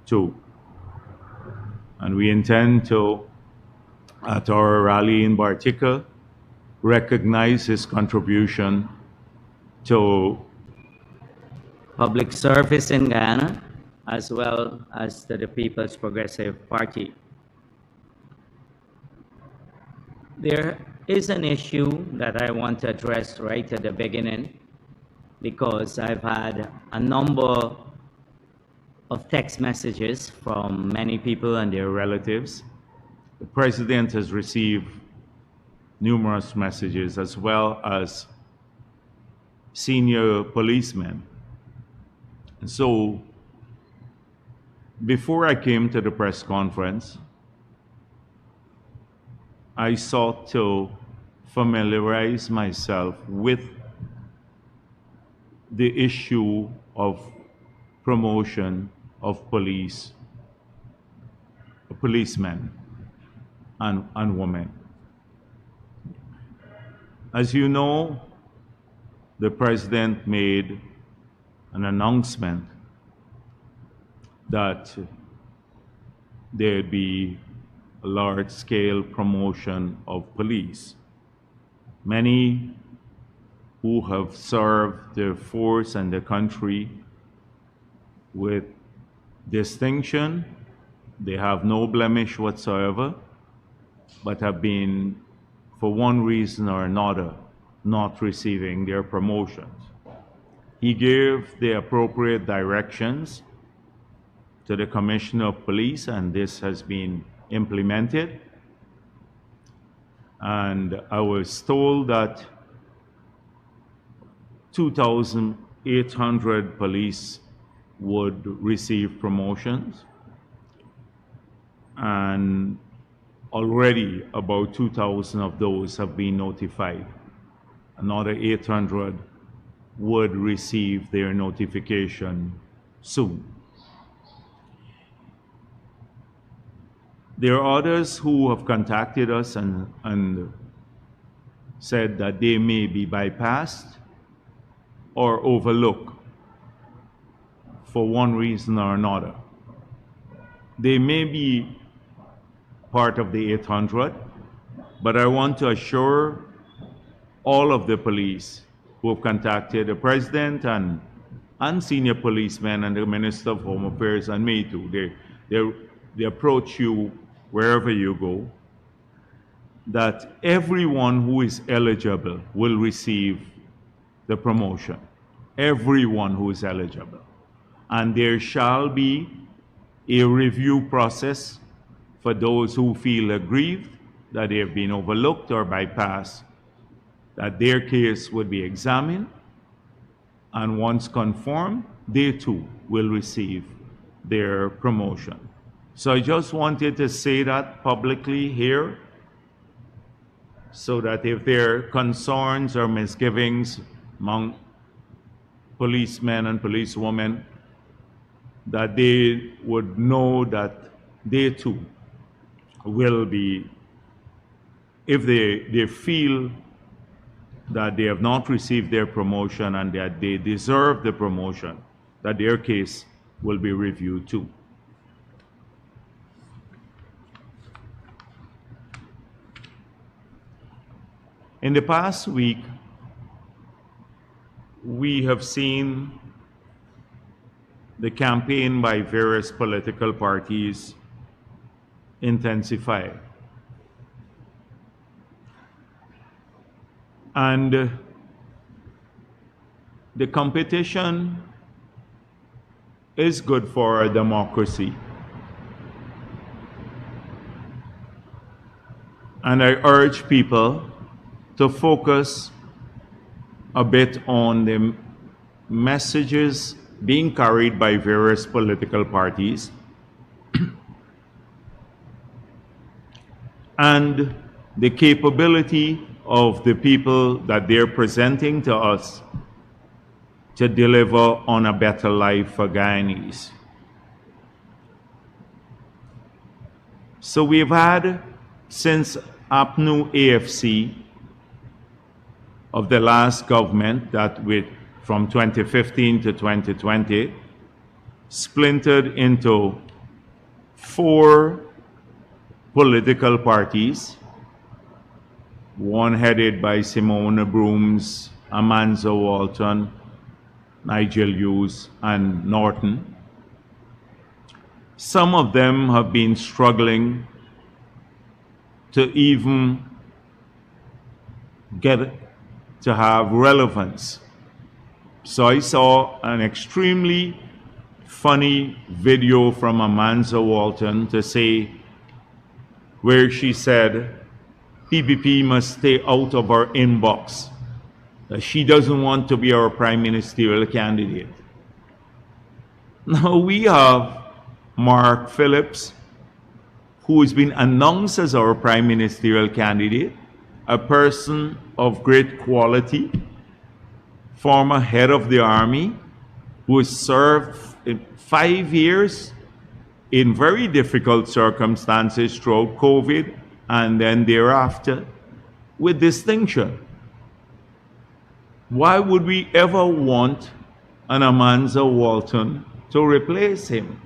too. And we intend to, at our rally in Bartica, recognize his contribution to public service in Guyana, as well as to the People's Progressive Party. There is an issue that I want to address right at the beginning, because I've had a number of text messages from many people and their relatives. the president has received numerous messages, as well as senior policemen. And so, before I came to the press conference, I sought to familiarize myself with the issue of promotion of policemen and women. As you know, the president made an announcement that there'd be a large-scale promotion of police. Many who have served their force and the country with distinction, they have no blemish whatsoever, but have been, for one reason or another, not receiving their promotions. He gave the appropriate directions to the Commissioner of Police, and this has been implemented. And I was told that 2,800 police would receive promotions, and already about 2,000 of those have been notified. Another 800 would receive their notification soon. There are others who have contacted us and said that they may be bypassed or overlooked for one reason or another. They may be part of the 800, but I want to assure all of the police who have contacted the president and senior policemen and the Minister of Home Affairs and me too. They approach you wherever you go, that everyone who is eligible will receive the promotion. Everyone who is eligible. And there shall be a review process for those who feel aggrieved that they have been overlooked or bypassed, that their case would be examined, and once confirmed, they too will receive their promotion. So I just wanted to say that publicly here, so that if there are concerns or misgivings among policemen and policewomen, that they would know that they too will be, if they feel that they have not received their promotion and that they deserve the promotion, that their case will be reviewed too. In the past week, we have seen the campaign by various political parties intensify. And the competition is good for a democracy. And I urge people to focus a bit on the messages being carried by various political parties and the capability of the people that they're presenting to us to deliver on a better life for Guyanese. So we've had, since APNU AFC of the last government, that from 2015 to 2020, splintered into 4 political parties, one headed by Simona Brooms, Amanza Walton, Nigel Hughes, and Norton. Some of them have been struggling to even get to have relevance. So I saw an extremely funny video from Amanza Walton to say, where she said, PPP must stay out of our inbox. That she doesn't want to be our prime ministerial candidate. Now we have Mark Phillips, who has been announced as our prime ministerial candidate, a person of great quality, former head of the army, who has served 5 years in very difficult circumstances throughout COVID and then thereafter with distinction. Why would we ever want an Amanza Walton to replace him?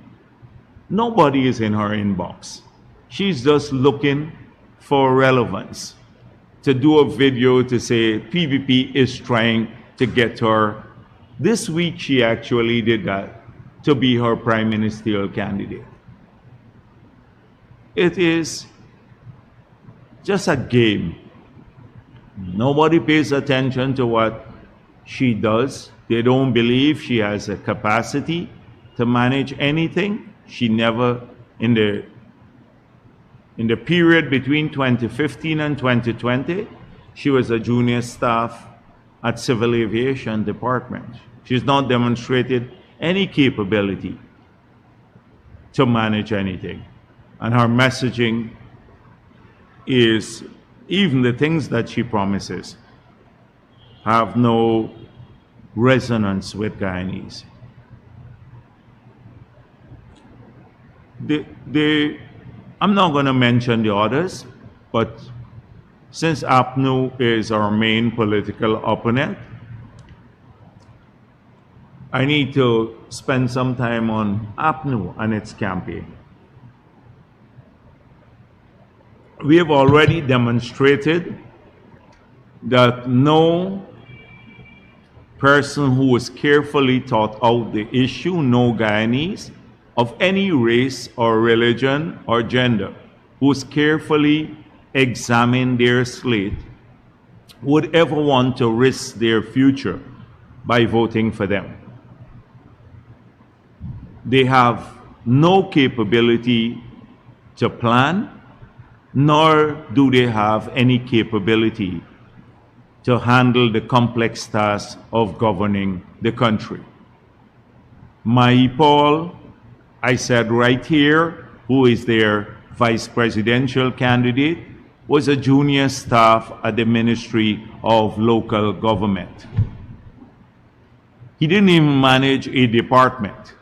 Nobody is in her inbox. She's just looking for relevance, to do a video to say PPP is trying to get her. This week she actually did that, to be her prime ministerial candidate. It is just a game. Nobody pays attention to what she does. They don't believe she has a capacity to manage anything. She never, in the period between 2015 and 2020, she was a junior staff at Civil Aviation Department. She's not demonstrated any capability to manage anything. And her messaging is, even the things that she promises have no resonance with Guyanese. I'm not going to mention the others, but since APNU is our main political opponent, I need to spend some time on APNU and its campaign. We have already demonstrated that no person who has carefully thought out the issue, no Guyanese of any race or religion or gender, who's carefully examined their slate, would ever want to risk their future by voting for them. They have no capability to plan, nor do they have any capability to handle the complex task of governing the country. Mai Paul, I said right here, who is their vice presidential candidate, was a junior staff at the Ministry of Local Government. He didn't even manage a department.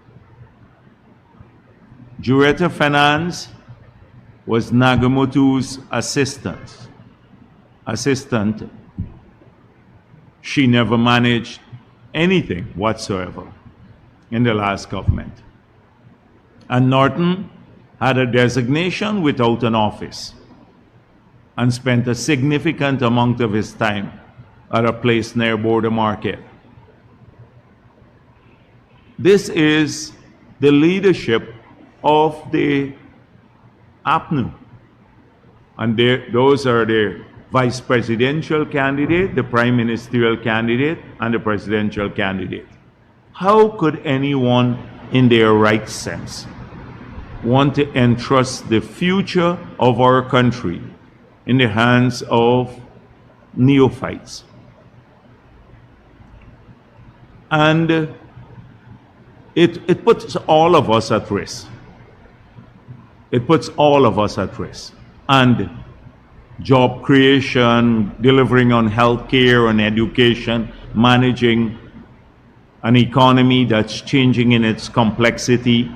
Jureta Finance was Nagamoto's assistant. She never managed anything whatsoever in the last government. And Norton had a designation without an office and spent a significant amount of his time at a place near Border Market. This is the leadership of the APNU. And those are the vice presidential candidate, the prime ministerial candidate, and the presidential candidate. How could anyone in their right sense want to entrust the future of our country in the hands of neophytes? And it puts all of us at risk. It puts all of us at risk. And job creation, delivering on health care and education, managing an economy that's changing in its complexity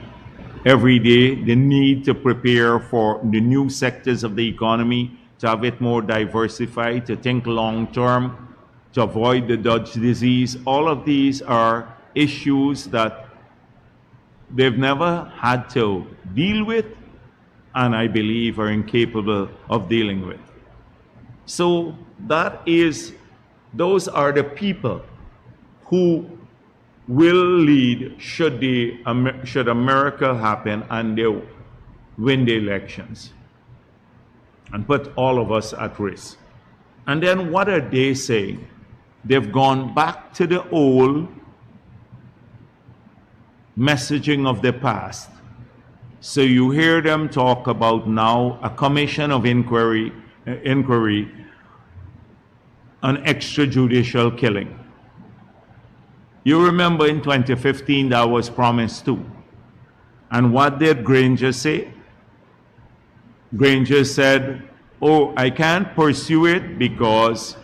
every day, the need to prepare for the new sectors of the economy, to have it more diversified, to think long term, to avoid the Dutch disease. All of these are issues that they've never had to deal with and I believe are incapable of dealing with. So those are the people who will lead should America happen and they win the elections and put all of us at risk. And then what are they saying? They've gone back to the old messaging of the past. So you hear them talk about now a commission of inquiry on extrajudicial killing. You remember in 2015 that was promised too. And what did Granger say? Granger said, oh, I can't pursue it because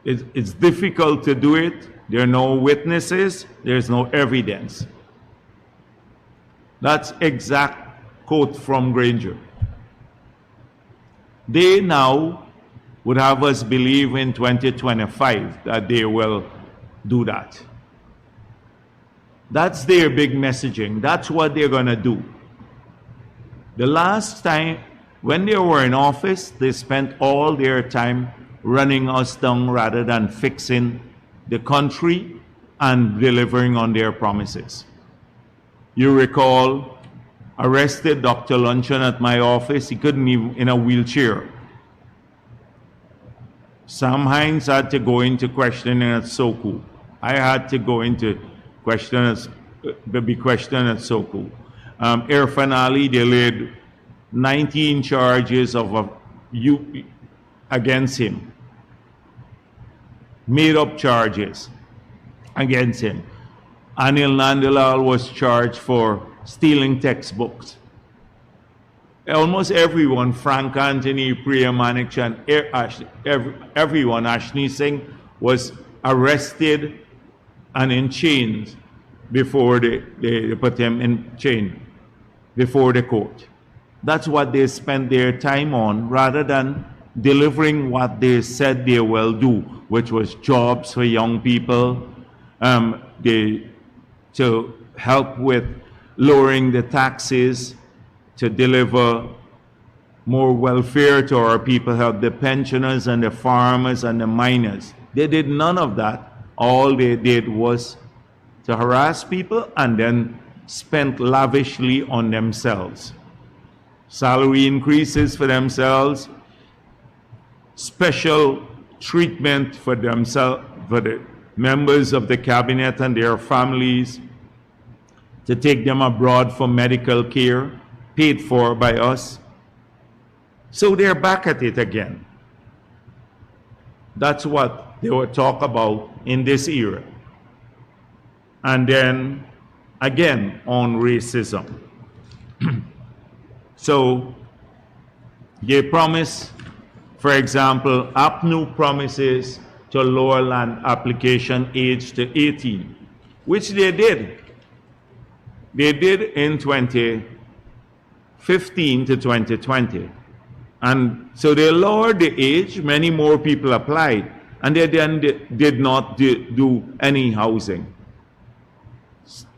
it's difficult to do it. There are no witnesses. There's no evidence. That's exact quote from Granger. They now would have us believe in 2025 that they will do that. That's their big messaging. That's what they're going to do. The last time when they were in office, they spent all their time running us down rather than fixing the country and delivering on their promises. You recall, arrested Dr. Luncheon at my office. He couldn't even in a wheelchair. Sam Hines had to go into questioning at Soku. I had to go into be questioned at Soku. Irfan Ali, they laid 19 charges against him. Made up charges against him. Anil Nandalal was charged for stealing textbooks. Almost everyone, Frank Anthony, Priya Manik, and everyone, Ashni Singh, was arrested and in chains before they put him in chain before the court. That's what they spent their time on rather than delivering what they said they will do, which was jobs for young people, to help with lowering the taxes, to deliver more welfare to our people, help the pensioners and the farmers and the miners. They did none of that. All they did was to harass people and then spent lavishly on themselves. Salary increases for themselves, special treatment for themselves, for the members of the cabinet and their families, to take them abroad for medical care, paid for by us. So they're back at it again. That's what they will talk about in this era. And then again on racism. So they promise, for example, APNU promises to lower land application age to 18, which they did. They did in 2015 to 2020. And so they lowered the age, many more people applied, and they then did not do any housing.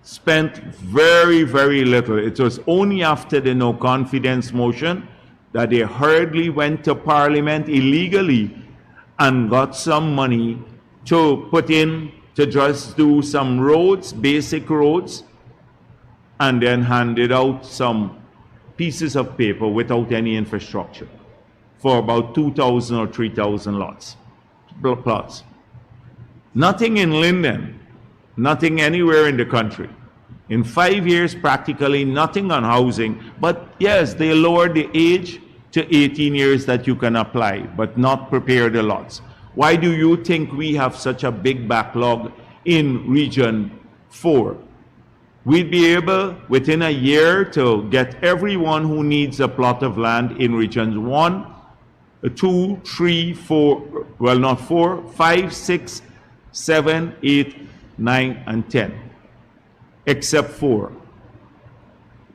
Spent very, very little. It was only after the no confidence motion that they hurriedly went to Parliament illegally and got some money to put in to just do some roads, basic roads, and then handed out some pieces of paper without any infrastructure for about 2,000 or 3,000 plots. Nothing in Linden, nothing anywhere in the country. In 5 years, practically nothing on housing. But yes, they lowered the age to 18 years that you can apply, but not prepare the lots. Why do you think we have such a big backlog in Region 4? We'd be able, within a year, to get everyone who needs a plot of land in Regions 1, 2, 3, 4, well, not 4, 5, 6, 7, 8, 9, and 10, except 4.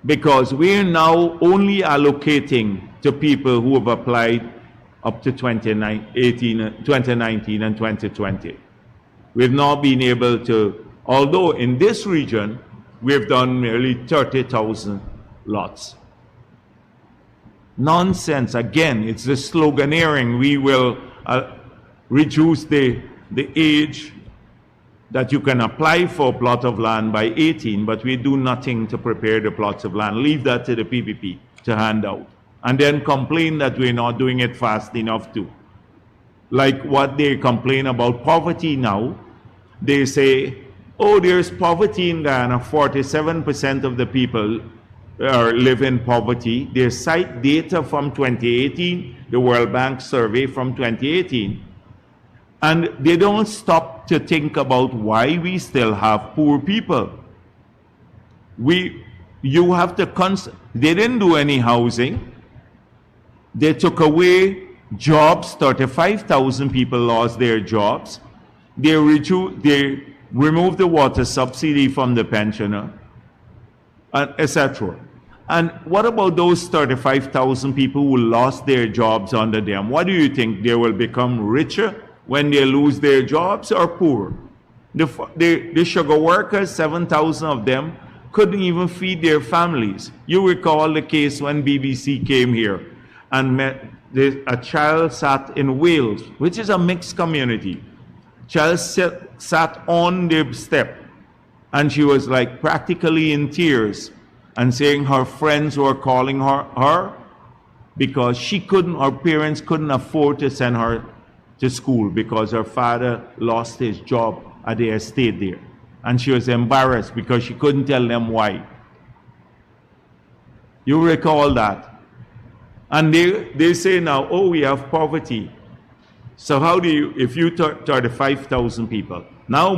Because we're now only allocating to people who have applied up to 2019 and 2020. We've not been able to, although in this region, we've done nearly 30,000 lots. Nonsense. Again, it's the sloganeering. We will reduce the age that you can apply for a plot of land by 18, but we do nothing to prepare the plots of land. Leave that to the PPP to hand out. And then complain that we're not doing it fast enough too. Like what they complain about poverty now. They say, oh, there's poverty in Ghana. 47% of the people live in poverty. They cite data from 2018, the World Bank survey from 2018. And they don't stop to think about why we still have poor people. You have to they didn't do any housing. They took away jobs. 35,000 people lost their jobs. They removed the water subsidy from the pensioner, etc. And what about those 35,000 people who lost their jobs under them? What do you think? They will become richer when they lose their jobs, or poor? The sugar workers, 7,000 of them, couldn't even feed their families. You recall the case when BBC came here and a child sat in Wales, which is a mixed community. Child sat on the step, and she was like practically in tears and saying her friends were calling her because her parents couldn't afford to send her to school because her father lost his job at the estate there. And she was embarrassed because she couldn't tell them why. You recall that? And they say now, oh, we have poverty. So how do you, if you 35,000 people, now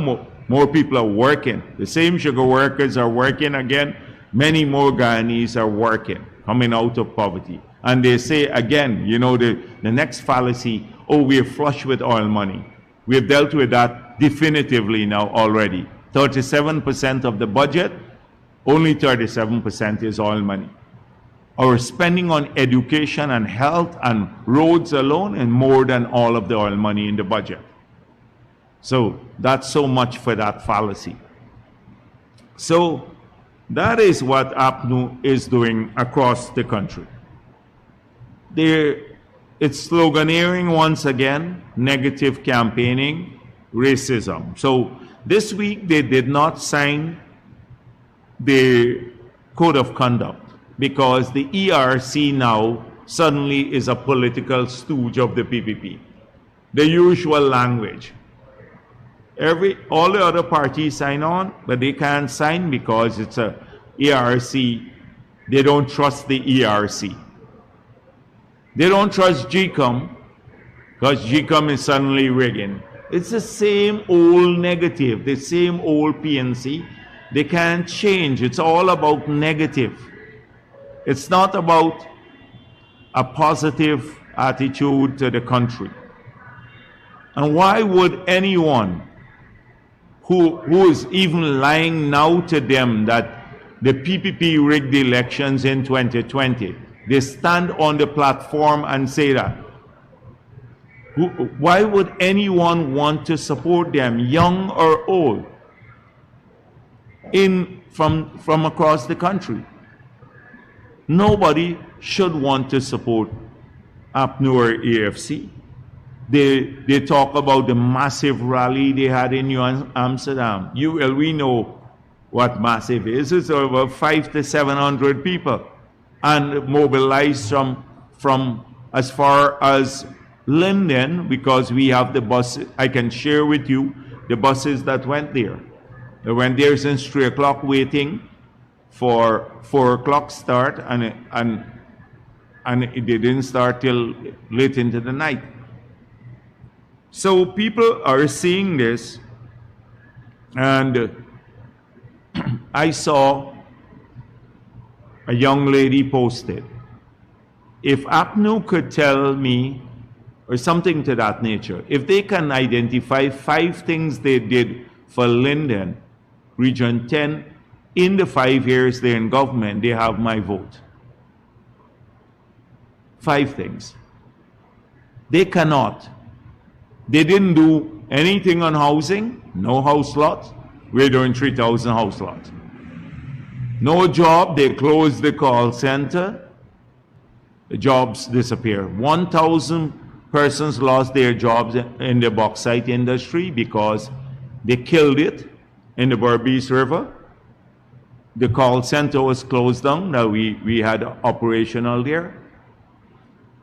more people are working. The same sugar workers are working again. Many more Guyanese are working, coming out of poverty. And they say again, you know, the next fallacy, oh, we're flush with oil money. We've dealt with that definitively now already. 37% of the budget, only 37% is oil money. Our spending on education and health and roads alone is more than all of the oil money in the budget. So that's so much for that fallacy. So that is what APNU is doing across the country. It's sloganeering once again, negative campaigning, racism. So this week they did not sign the code of conduct because the ERC now suddenly is a political stooge of the PPP. The usual language. All the other parties sign on, but they can't sign because it's a ERC. They don't trust the ERC. They don't trust GCOM because GCOM is suddenly rigging. It's the same old negative, the same old PNC. They can't change. It's all about negative. It's not about a positive attitude to the country. And why would anyone who is even lying now to them that the PPP rigged the elections in 2020, they stand on the platform and say that? Why would anyone want to support them, young or old, from across the country? Nobody should want to support APNU or AFC. They talk about the massive rally they had in New Amsterdam. We know what massive is. It's over 500 to 700 people, and mobilized from as far as Linden, because we have the bus. I can share with you the buses that went there. They went there since 3 o'clock waiting for 4 o'clock start, and it didn't start till late into the night. So people are seeing this, and I saw a young lady posted, if APNU could tell me, or something to that nature, if they can identify 5 things they did for Linden, Region 10, in the 5 years they're in government, they have my vote. 5 things. They cannot. They didn't do anything on housing, no house lots. We're doing 3,000 house lots. No job, they closed the call center. jobs disappear. 1,000 persons lost their jobs in the bauxite industry because they killed it in the Berbice River. The call center was closed down. Now we had operational there.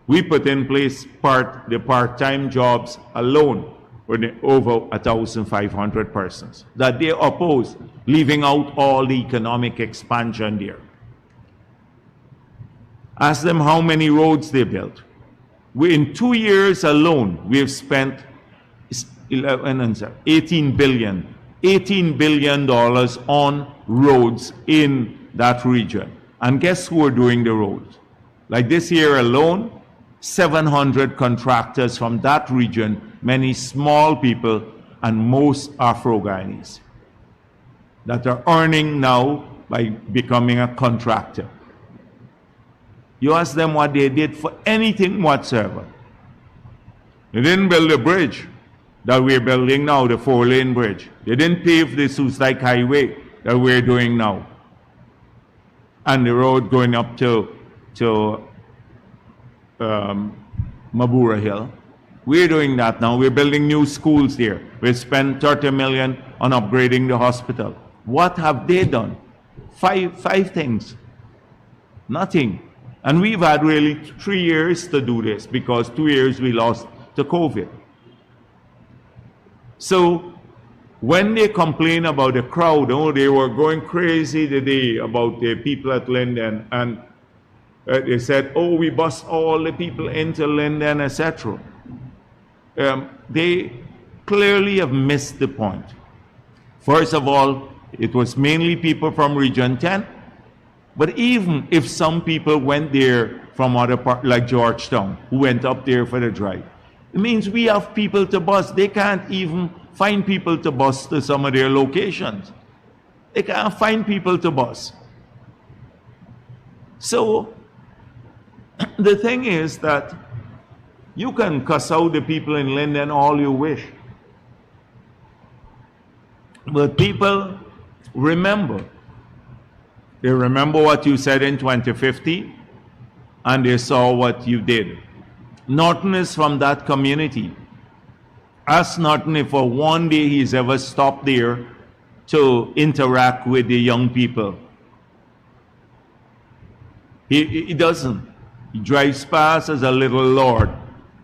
We put in place the part-time jobs alone with over 1,500 persons that they opposed, leaving out all the economic expansion there. Ask them how many roads they built. In 2 years alone, we have spent $18 billion on roads in that region. And guess who are doing the roads? Like this year alone, 700 contractors from that region, many small people, and most Afro-Guyanese, that are earning now by becoming a contractor. You ask them what they did for anything whatsoever. They didn't build a bridge that we're building now, the 4-lane bridge. They didn't pave the Soos-Dyke Highway that we're doing now, and the road going up to Mabura Hill. We're doing that now. We're building new schools there. We spent $30 million on upgrading the hospital. What have they done? Five things. Nothing. And we've had really 3 years to do this because 2 years we lost to COVID. So when they complain about the crowd, oh, they were going crazy today about the people at Linden, and they said, oh, we bust all the people into Linden, etc. They clearly have missed the point. First of all, it was mainly people from Region 10, but even if some people went there from other parts, like Georgetown, who went up there for the drive, it means we have people to bus. They can't even find people to bus to some of their locations. They can't find people to bus. So the thing is that you can cuss out the people in Linden all you wish. But people remember. They remember what you said in 2050, and they saw what you did. Norton is from that community. Ask Norton if for one day he's ever stopped there to interact with the young people. He doesn't. He drives past as a little lord.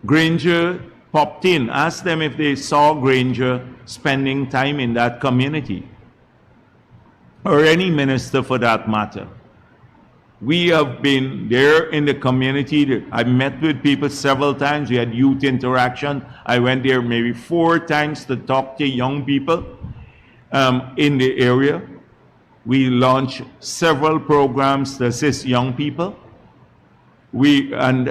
Granger popped in. Ask them if they saw Granger spending time in that community, or any minister for that matter. We have been there in the community. I met with people several times. We had youth interaction. I went there maybe 4 times to talk to young people in the area. We launched several programs to assist young people. And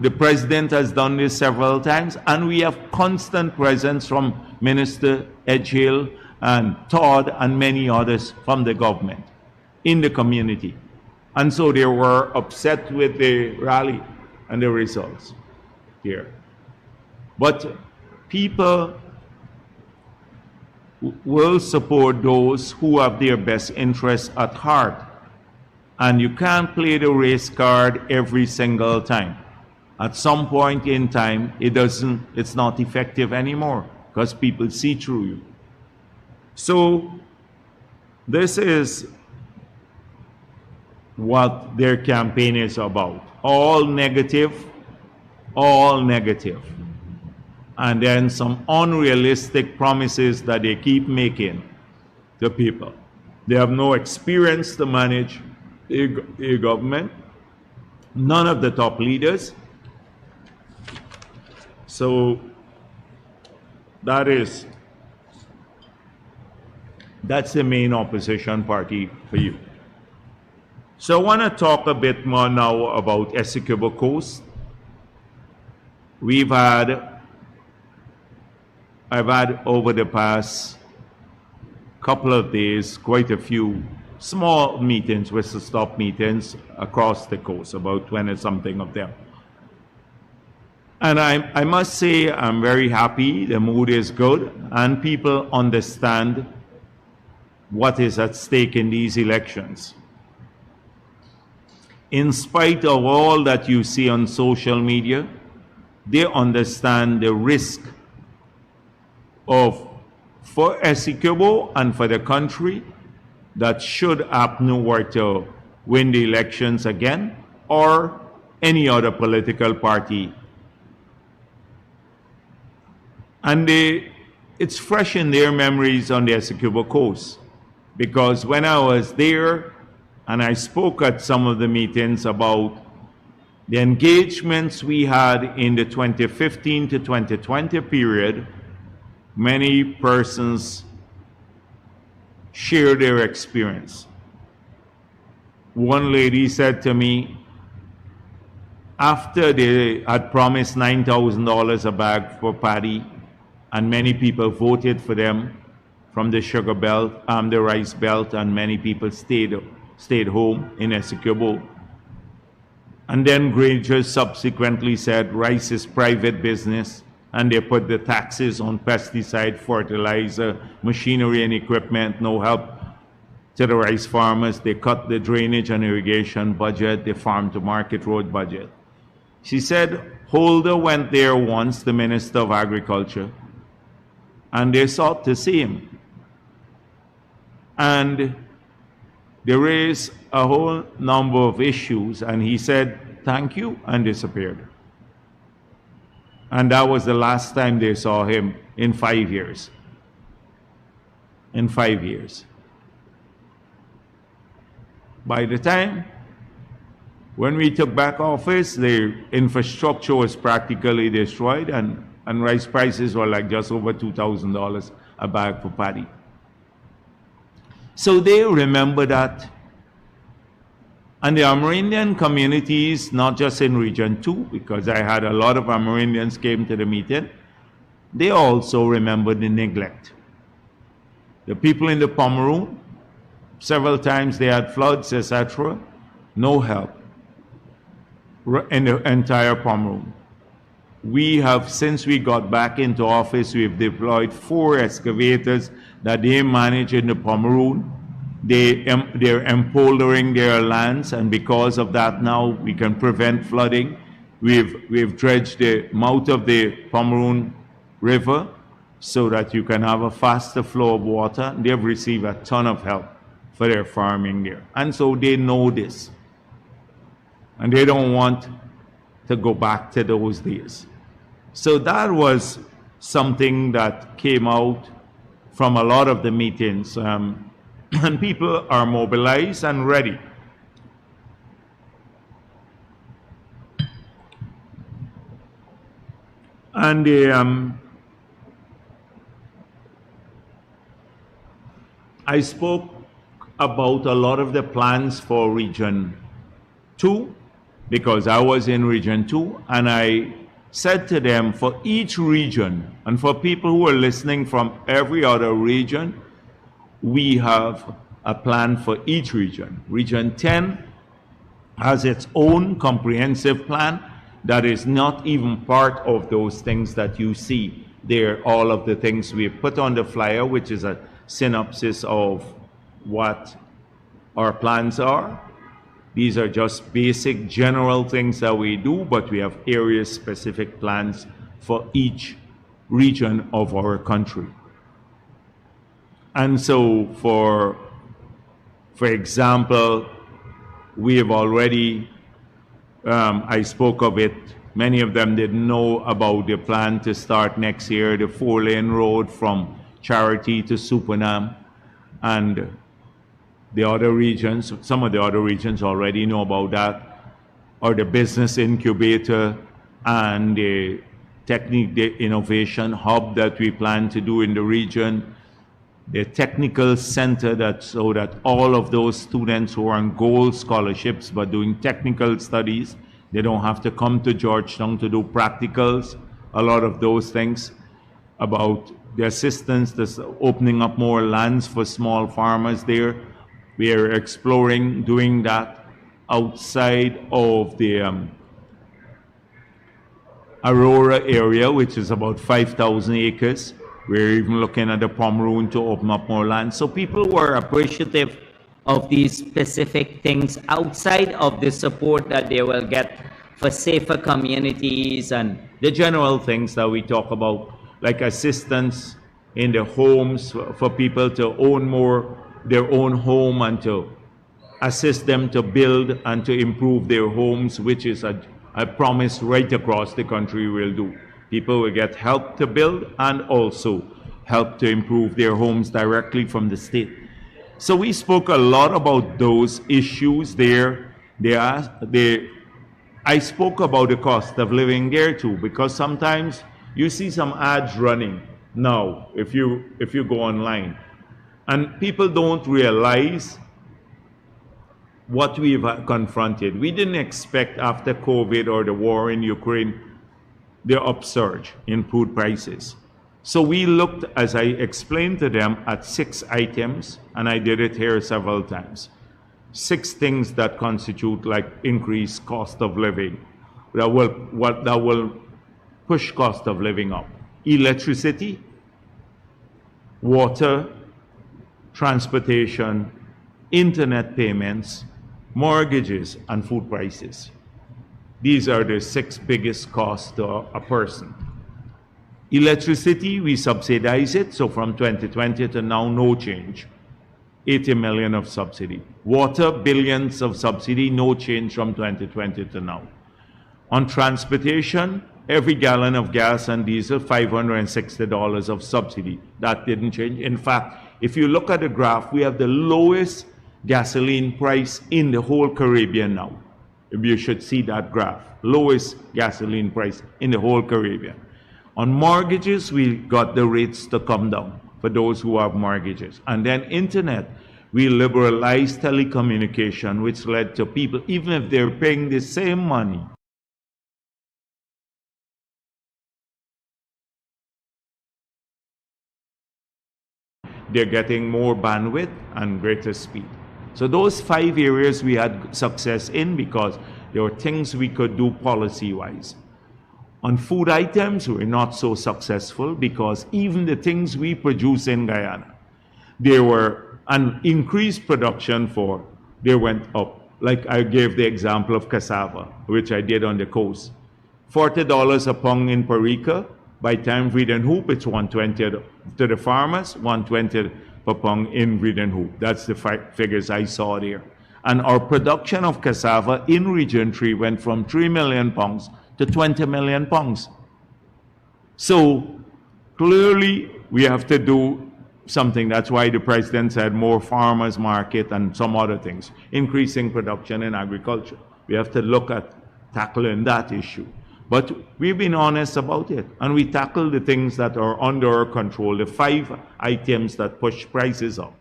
the president has done this several times, and we have constant presence from Minister Edgehill and Todd and many others from the government in the community. And so they were upset with the rally and the results here. But people will support those who have their best interests at heart. And you can't play the race card every single time. At some point in time, it's not effective anymore because people see through you. So this is what their campaign is about. All negative, and then some unrealistic promises that they keep making to people. They have no experience to manage a government, none of the top leaders. So that's the main opposition party for you. So I want to talk a bit more now about Essequibo Coast. I've had over the past couple of days quite a few small meetings, whistle-stop meetings across the coast, about 20-something of them. And I must say I'm very happy, the mood is good, and people understand what is at stake in these elections. in spite of all that you see on social media, they understand the risk of, for Essequibo and for the country, that should APNU were to win the elections again, or any other political party. And it's fresh in their memories on the Essequibo coast, because when I was there and I spoke at some of the meetings about the engagements we had in the 2015 to 2020 period, many persons shared their experience. One lady said to me, after they had promised $9,000 a bag for paddy, and many people voted for them from the sugar belt, the rice belt, and many people stayed home in Essequibo. And then Granger subsequently said rice is private business, and they put the taxes on pesticide, fertilizer, machinery and equipment, no help to the rice farmers. They cut the drainage and irrigation budget, the farm to market road budget. She said Holder went there once, the Minister of Agriculture, and they sought to see him. And they raised a whole number of issues, and he said, thank you, and disappeared. And that was the last time they saw him in 5 years. In 5 years. By the time when we took back office, the infrastructure was practically destroyed, and rice prices were like just over $2,000 a bag for paddy. So they remember that. And the Amerindian communities, not just in Region 2, because I had a lot of Amerindians came to the meeting, they also remember the neglect. The people in the Pomeroon, several times they had floods, etc., no help in the entire Pomeroon. We have, since we got back into office, we've deployed 4 excavators that they manage in the Pomeroon. They're empoldering their lands, and because of that now we can prevent flooding. We've dredged the mouth of the Pomeroon River so that you can have a faster flow of water. They've received a ton of help for their farming there. And so they know this. And they don't want to go back to those days. So that was something that came out from a lot of the meetings. And people are mobilized and ready. And I spoke about a lot of the plans for Region 2, because I was in Region 2, and I said to them, for each region, and for people who are listening from every other region, we have a plan for each region. Region 10 has its own comprehensive plan that is not even part of those things that you see there, all of the things we put on the flyer, which is a synopsis of what our plans are. These are just basic general things that we do, but we have area-specific plans for each region of our country. And so, for example, we have already, I spoke of it, many of them didn't know about the plan to start next year, the 4-lane road from Charity to Supanam, and the other regions, some of the other regions already know about that, or the business incubator and the the innovation hub that we plan to do in the region, the technical center so that all of those students who are on gold scholarships but doing technical studies, they don't have to come to Georgetown to do practicals, a lot of those things, about the assistance, that's opening up more lands for small farmers there. We are exploring doing that outside of the Aurora area, which is about 5,000 acres. We're even looking at the Pomeroon to open up more land. So people were appreciative of these specific things outside of the support that they will get for safer communities and the general things that we talk about, like assistance in the homes for people to own more their own home and to assist them to build and to improve their homes, which is a promise right across the country we'll do. People will get help to build and also help to improve their homes directly from the state. So we spoke a lot about those issues there. I spoke about the cost of living there too, because sometimes you see some ads running now if you go online, and people don't realize what we've confronted. We didn't expect after COVID or the war in Ukraine the upsurge in food prices. So we looked, as I explained to them, at 6 items, and I did it here several times. 6 things that constitute like increased cost of living, that will push cost of living up. Electricity, water, transportation, internet payments, mortgages, and food prices. These are the 6 biggest costs to a person. Electricity, we subsidize it, so from 2020 to now, no change. 80 million of subsidy. Water, billions of subsidy, no change from 2020 to now. On transportation, every gallon of gas and diesel, $560 of subsidy. That didn't change. In fact, if you look at the graph, we have the lowest gasoline price in the whole Caribbean now. You should see that graph. Lowest gasoline price in the whole Caribbean. On mortgages, we got the rates to come down for those who have mortgages. And then internet, we liberalized telecommunication, which led to people, even if they're paying the same money, they're getting more bandwidth and greater speed. So those 5 areas we had success in because there were things we could do policy-wise. On food items, we're not so successful because even the things we produce in Guyana, they were an increased production for, they went up. Like I gave the example of cassava, which I did on the coast. $40 a pound in Parica. By time Reed and Hoop, it's $120 to the farmers, $120 per pound in Reed and Hoop. That's the figures I saw there. And our production of cassava in Region 3 went from 3 million pounds to 20 million pounds. So clearly we have to do something. That's why the president said more farmers market and some other things, increasing production in agriculture. We have to look at tackling that issue. But we've been honest about it, and we tackle the things that are under our control, the 5 items that push prices up,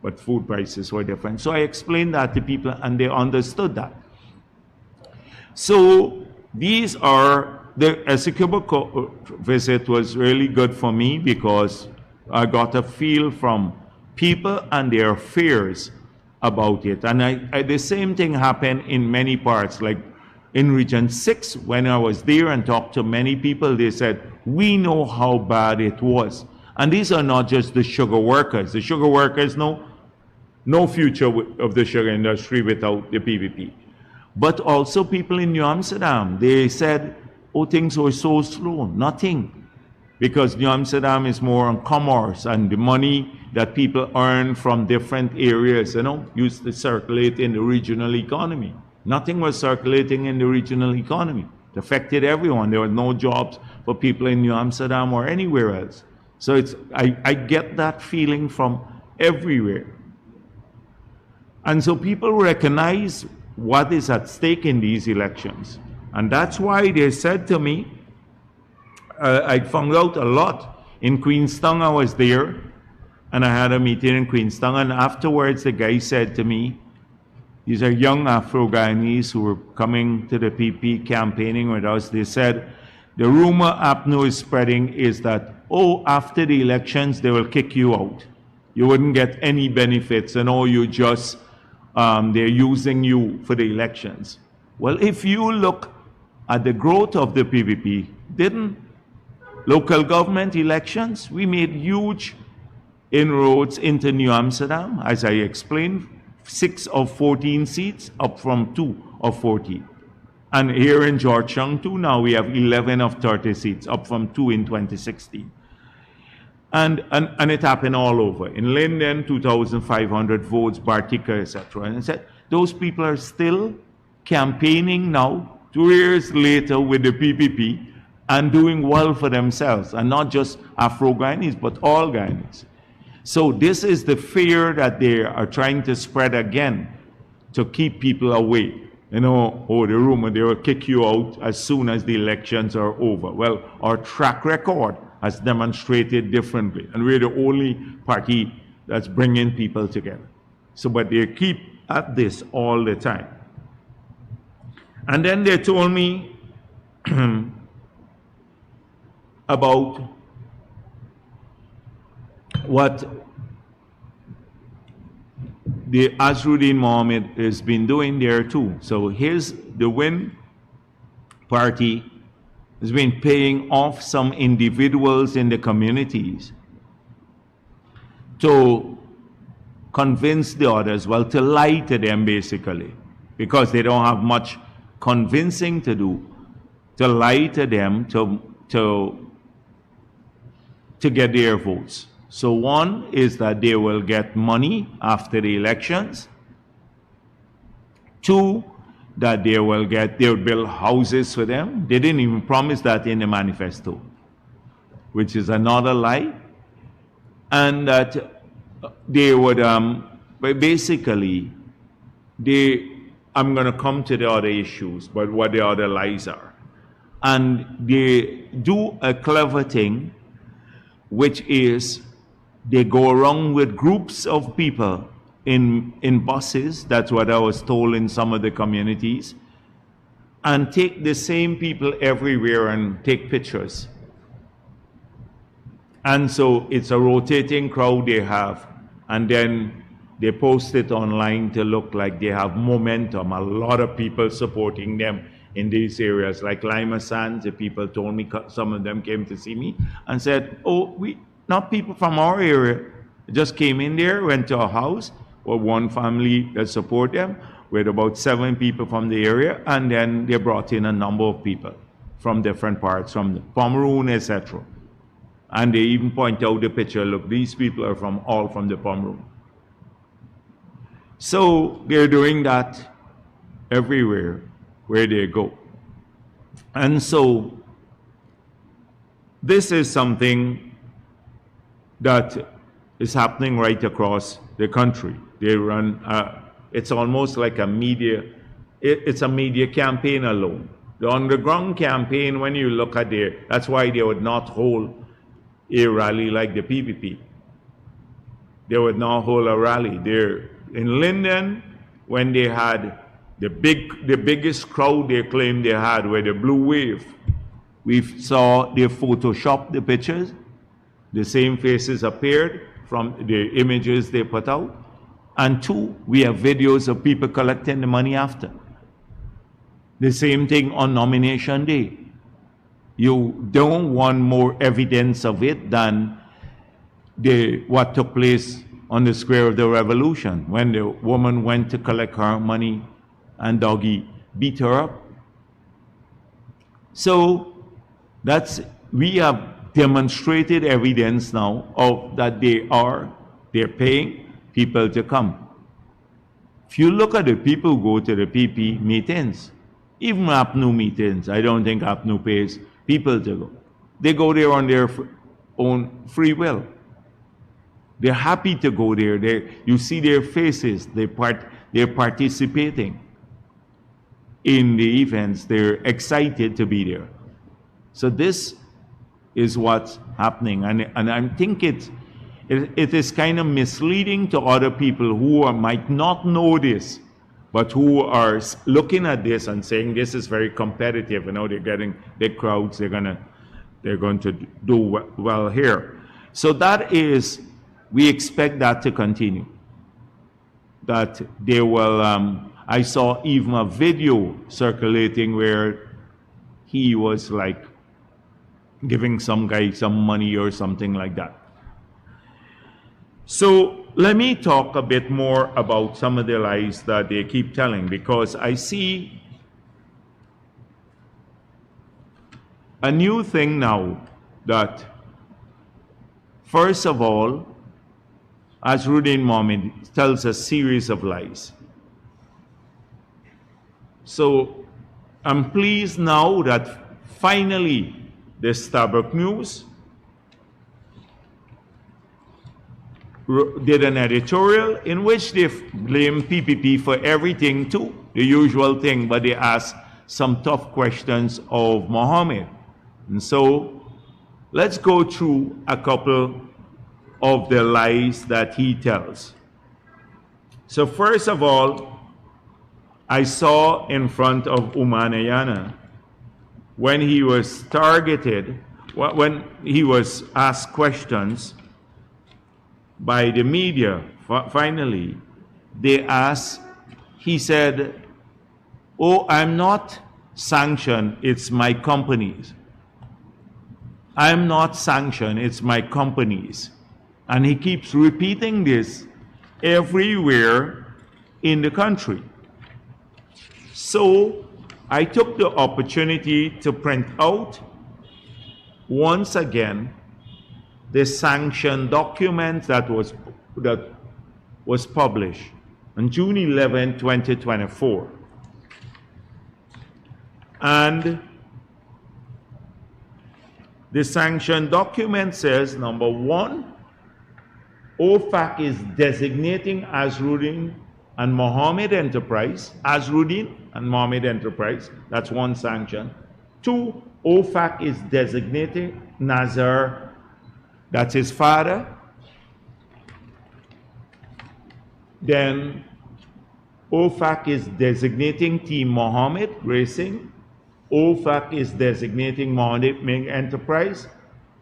but food prices were different. So I explained that to people, and they understood that. So these are, the Essequibo visit was really good for me because I got a feel from people and their fears about it. And the same thing happened in many parts, like in Region 6, when I was there and talked to many people, they said, we know how bad it was. And these are not just the sugar workers. The sugar workers know no future of the sugar industry without the PVP. But also people in New Amsterdam, they said, oh, things were so slow, nothing. Because New Amsterdam is more on commerce and the money that people earn from different areas, used to circulate in the regional economy. Nothing was circulating in the regional economy. It affected everyone. There were no jobs for people in New Amsterdam or anywhere else. So I get that feeling from everywhere. And so people recognize what is at stake in these elections. And that's why they said to me, I found out a lot. In Queenstown, I was there, and I had a meeting in Queenstown, and afterwards the guy said to me, these are young Afro-Guyanese who were coming to the PP campaigning with us. They said, the rumor APNO is spreading is that, after the elections, they will kick you out. You wouldn't get any benefits, and you just, they're using you for the elections. Well, if you look at the growth of the PVP, didn't local government elections, we made huge inroads into New Amsterdam, as I explained, 6 of 14 seats, up from 2 of 14. And here in Georgetown too, now we have 11 of 30 seats, up from 2 in 2016. And it happened all over. In Linden, 2,500 votes, Bartica, etc. And I said, those people are still campaigning now, 2 years later with the PPP, and doing well for themselves, and not just Afro-Guyanese, but all Guyanese. So this is the fear that they are trying to spread again to keep people away. You know, oh, the rumor they will kick you out as soon as the elections are over. Well, our track record has demonstrated differently, and we're the only party that's bringing people together. So, but they keep at this all the time. And then they told me about what the Azruddin Mohammed has been doing there too. So here's the Win party has been paying off some individuals in the communities to convince the others, well, to lie to them basically, because they don't have much convincing to do, to lie to them to get their votes. So one is that they will get money after the elections. 2, that they'll build houses for them. They didn't even promise that in the manifesto, which is another lie. And that they would, but basically, I'm going to come to the other issues, but what the other lies are. And they do a clever thing, which is they go around with groups of people in buses, that's what I was told in some of the communities, and take the same people everywhere and take pictures. And so it's a rotating crowd they have, and then they post it online to look like they have momentum, a lot of people supporting them in these areas. Like Lima Sands, the people told me, some of them came to see me and said, oh, not people from our area, just came in there, went to a house, or one family that support them, with about 7 people from the area, and then they brought in a number of people from different parts, from the Pomeroon, etc. And they even point out the picture, look, these people are all from the Pomeroon. So they're doing that everywhere where they go. And so this is something that is happening right across the country. They run, it's almost like a media, it's a media campaign alone. The underground campaign, when you look at that's why they would not hold a rally like the PPP. They would not hold a rally. They're in Linden, when they had the biggest crowd they claimed they had were the Blue Wave. We saw they photoshopped the pictures. The same faces appeared from the images they put out. And 2, we have videos of people collecting the money after. The same thing on nomination day. You don't want more evidence of it than what took place on the Square of the Revolution, when the woman went to collect her money and Doggy beat her up. So we have demonstrated evidence now of that they're paying people to come. If you look at the people who go to the PP meetings, even APNU meetings, I don't think APNU pays people to go. They go there on their own free will. They're happy to go there. You see their faces. They're participating in the events. They're excited to be there. So this is what's happening. And I think it is kind of misleading to other people who might not know this, but who are looking at this and saying this is very competitive. You know, they're getting big crowds. They're going to do well here. So that is. We expect that to continue. That they will, I saw even a video circulating where he was like giving some guy some money or something like that. So let me talk a bit more about some of the lies that they keep telling, because I see a new thing now that, first of all, Azruddin Mohammed tells a series of lies. So I'm pleased now that finally the Starbuck News did an editorial in which they blame PPP for everything too, the usual thing, but they asked some tough questions of Mohammed. And so let's go through a couple of the lies that he tells. So first of all, I saw in front of Umanayana when he was targeted, when he was asked questions by the media, finally, they asked, he said, "Oh, I'm not sanctioned, it's my companies. I'm not sanctioned, it's my companies." And he keeps repeating this everywhere in the country. So I took the opportunity to print out once again the sanction document that was published on June 11, 2024. And the sanction document says, number one, OFAC is designating Azruddin and Mohammed Enterprise, Azruddin and Mohammed Enterprise, that's one sanction. Two, OFAC is designating Nazar, that's his father. Then OFAC is designating Team Mohammed Racing. OFAC is designating Mohammed Ming Enterprise.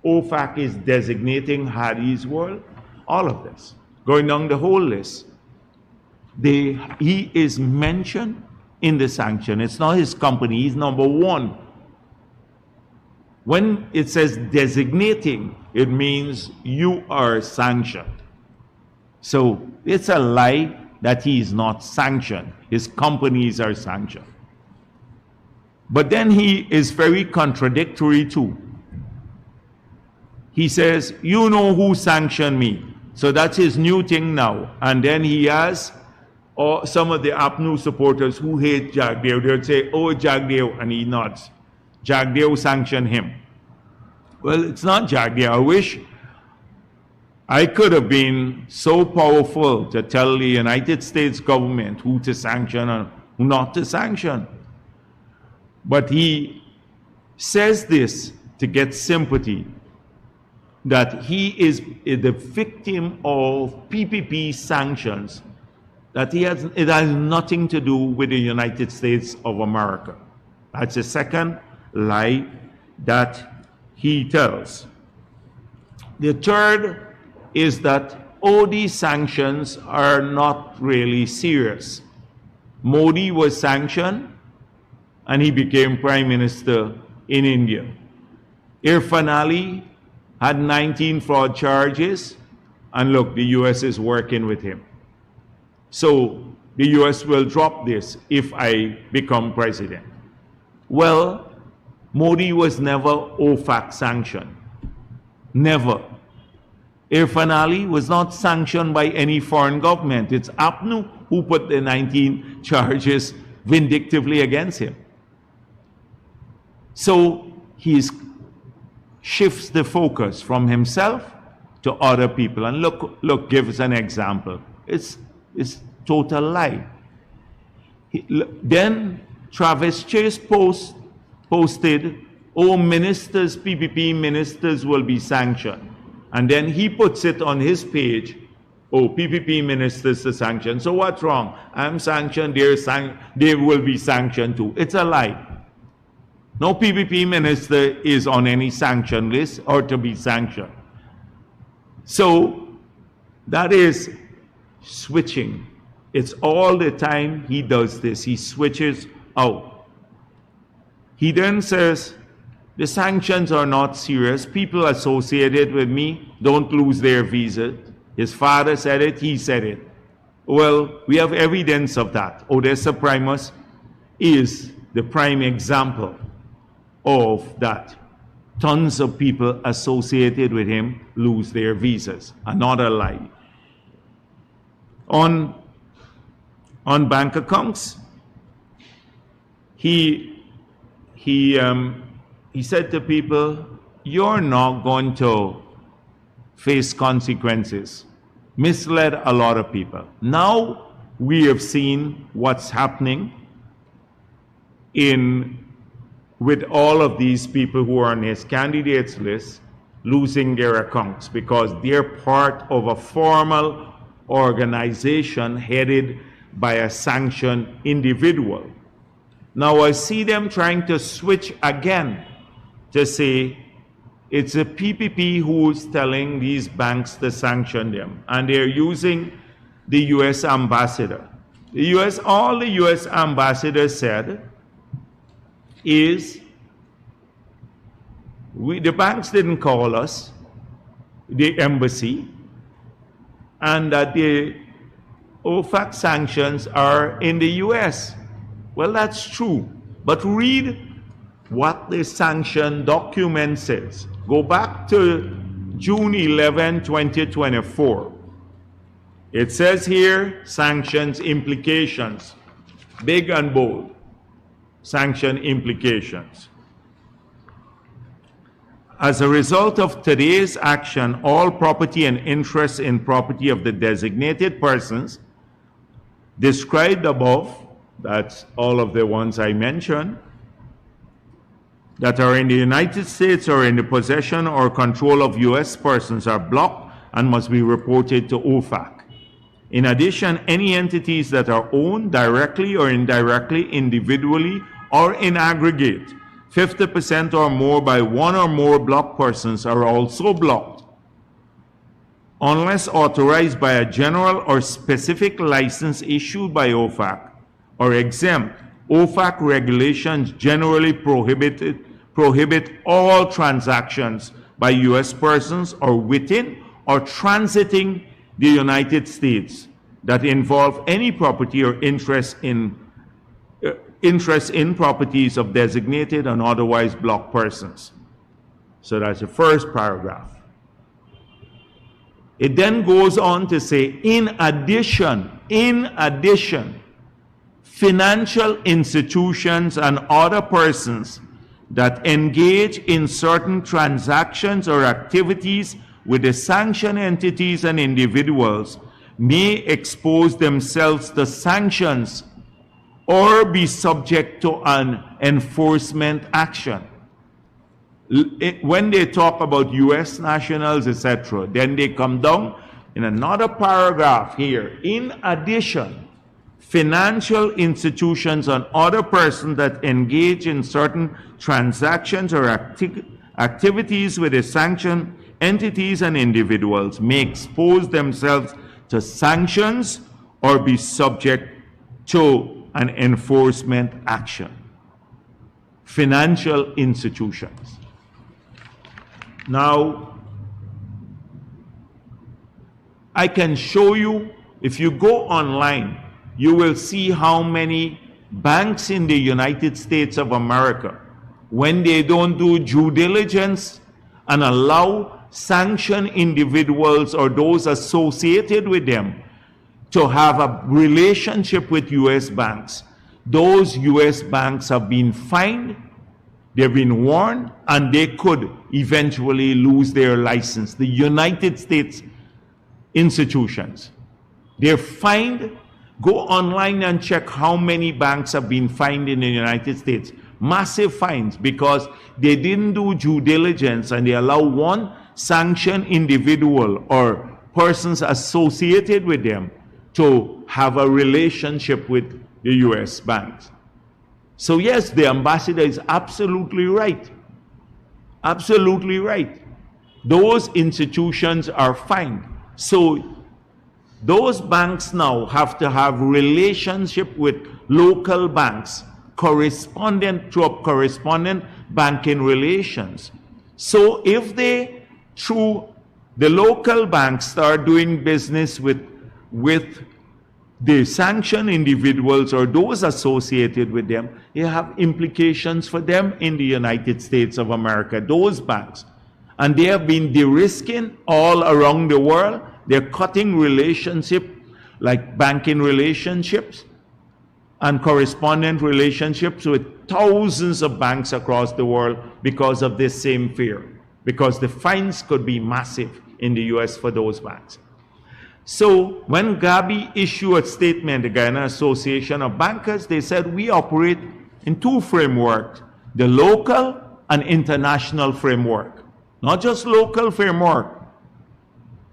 OFAC is designating Hadi's World. All of this, going down the whole list. He is mentioned in the sanction. It's not his company, he's number one. When it says designating, it means you are sanctioned. So it's a lie that he is not sanctioned. His companies are sanctioned. But then he is very contradictory too. He says, you know who sanctioned me. So that's his new thing now. And then he has some of the APNU supporters who hate Jagdeo. They'll say, oh, Jagdeo, and he nods. Jagdeo sanctioned him. Well, it's not Jagdeo. I wish I could have been so powerful to tell the United States government who to sanction and who not to sanction. But he says this to get sympathy, that he is the victim of PPP sanctions, that it has nothing to do with the United States of America. That's the second lie that he tells. The third is that all these sanctions are not really serious. Modi was sanctioned and he became Prime Minister in India. Irfan Ali had 19 fraud charges, and look, the US is working with him. So the US will drop this if I become president. Well, Modi was never OFAC sanctioned. Never. Irfan Ali was not sanctioned by any foreign government. It's APNU who put the 19 charges vindictively against him. So he shifts the focus from himself to other people. And look, give us an example. It's total lie. Then Travis Chase posted, oh, ministers, PPP ministers will be sanctioned. And then he puts it on his page, oh, PPP ministers to sanction. So what's wrong? I'm sanctioned, they will be sanctioned too. It's a lie. No PPP minister is on any sanction list or to be sanctioned. So that is switching. It's all the time he does this. He switches out. He then says, the sanctions are not serious. People associated with me don't lose their visa. His father said it, he said it. Well, we have evidence of that. Odessa Primus is the prime example of that. Tons of people associated with him lose their visas. Another lie. On bank accounts, he said to people, you're not going to face consequences. Misled a lot of people. Now we have seen what's happening with all of these people who are on his candidates list losing their accounts because they're part of a formal organization headed by a sanctioned individual. Now I see them trying to switch again to say it's a PPP who's telling these banks to sanction them, and they're using the U.S. ambassador. All the U.S. ambassador said is, the banks didn't call us, the embassy, and that the OFAC sanctions are in the U.S. Well, that's true, but read what the sanction document says. Go back to June 11, 2024. It says here, sanctions implications, big and bold, sanction implications. As a result of today's action, all property and interest in property of the designated persons described above, that's all of the ones I mentioned, that are in the United States or in the possession or control of U.S. persons are blocked and must be reported to OFAC. In addition, any entities that are owned directly or indirectly, individually, or in aggregate, 50% or more by one or more blocked persons are also blocked, unless authorized by a general or specific license issued by OFAC or exempt. OFAC regulations generally prohibit all transactions by U.S. persons or within or transiting the United States that involve any property or interest in properties of designated and otherwise blocked persons. So that's the first paragraph. It then goes on to say, in addition, financial institutions and other persons that engage in certain transactions or activities with the sanctioned entities and individuals may expose themselves to sanctions or be subject to an enforcement action. When they talk about U.S. nationals, etc., then they come down in another paragraph here. In addition, financial institutions and other persons that engage in certain transactions or activities with the sanctioned entities and individuals may expose themselves to sanctions or be subject to an enforcement action. Financial institutions. Now, I can show you, if you go online, you will see how many banks in the United States of America, when they don't do due diligence and allow sanctioned individuals or those associated with them to have a relationship with U.S. banks, those U.S. banks have been fined, they've been warned, and they could eventually lose their license. The United States institutions, they're fined. Go online and check how many banks have been fined in the United States. Massive fines because they didn't do due diligence and they allow one sanctioned individual or persons associated with them to have a relationship with the U.S. banks. So yes, the ambassador is absolutely right. Absolutely right. Those institutions are fined. So those banks now have to have relationship with local banks, correspondent banking relations. So if they, through the local banks start doing business with the sanctioned individuals or those associated with them, they have implications for them in the United States of America, those banks. And they have been de-risking all around the world. They're cutting relationships, like banking relationships and correspondent relationships with thousands of banks across the world because of this same fear, because the fines could be massive in the US for those banks. So when Gabi issued a statement, the Guyana Association of Bankers, they said we operate in two frameworks, the local and international framework, not just local framework.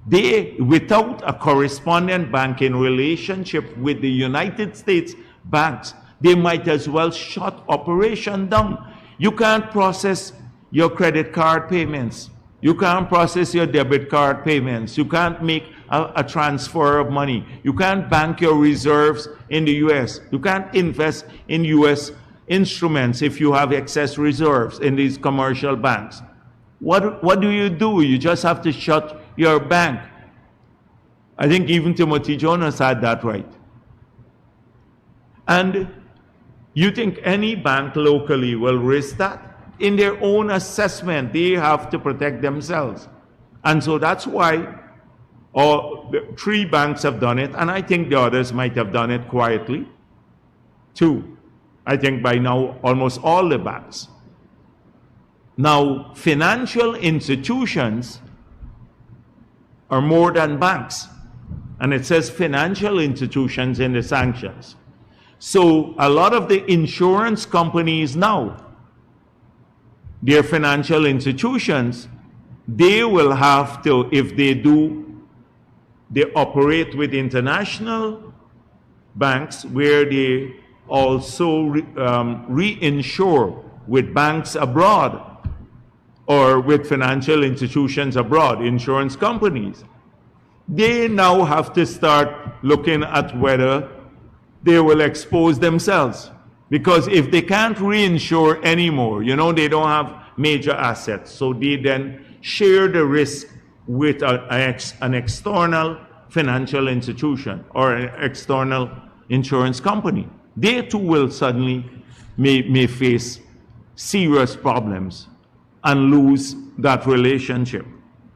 They, without a correspondent banking relationship with the United States banks, they might as well shut operation down. You can't process your credit card payments. You can't process your debit card payments. You can't make a transfer of money. You can't bank your reserves in the US. You can't invest in US instruments if you have excess reserves in these commercial banks. What do? You just have to shut your bank. I think even Timothy Jonas had that right. And you think any bank locally will risk that? In their own assessment, they have to protect themselves. And so that's why the 3 banks have done it, and I think the others might have done it quietly too. I think by now almost all the banks. Now, financial institutions are more than banks. And it says financial institutions in the sanctions. So a lot of the insurance companies now, their financial institutions, they will have to, if they operate with international banks where they also reinsure with banks abroad or with financial institutions abroad, insurance companies. They now have to start looking at whether they will expose themselves. Because if they can't reinsure anymore, they don't have major assets, so they then share the risk with an external financial institution or an external insurance company. They too will suddenly may face serious problems and lose that relationship.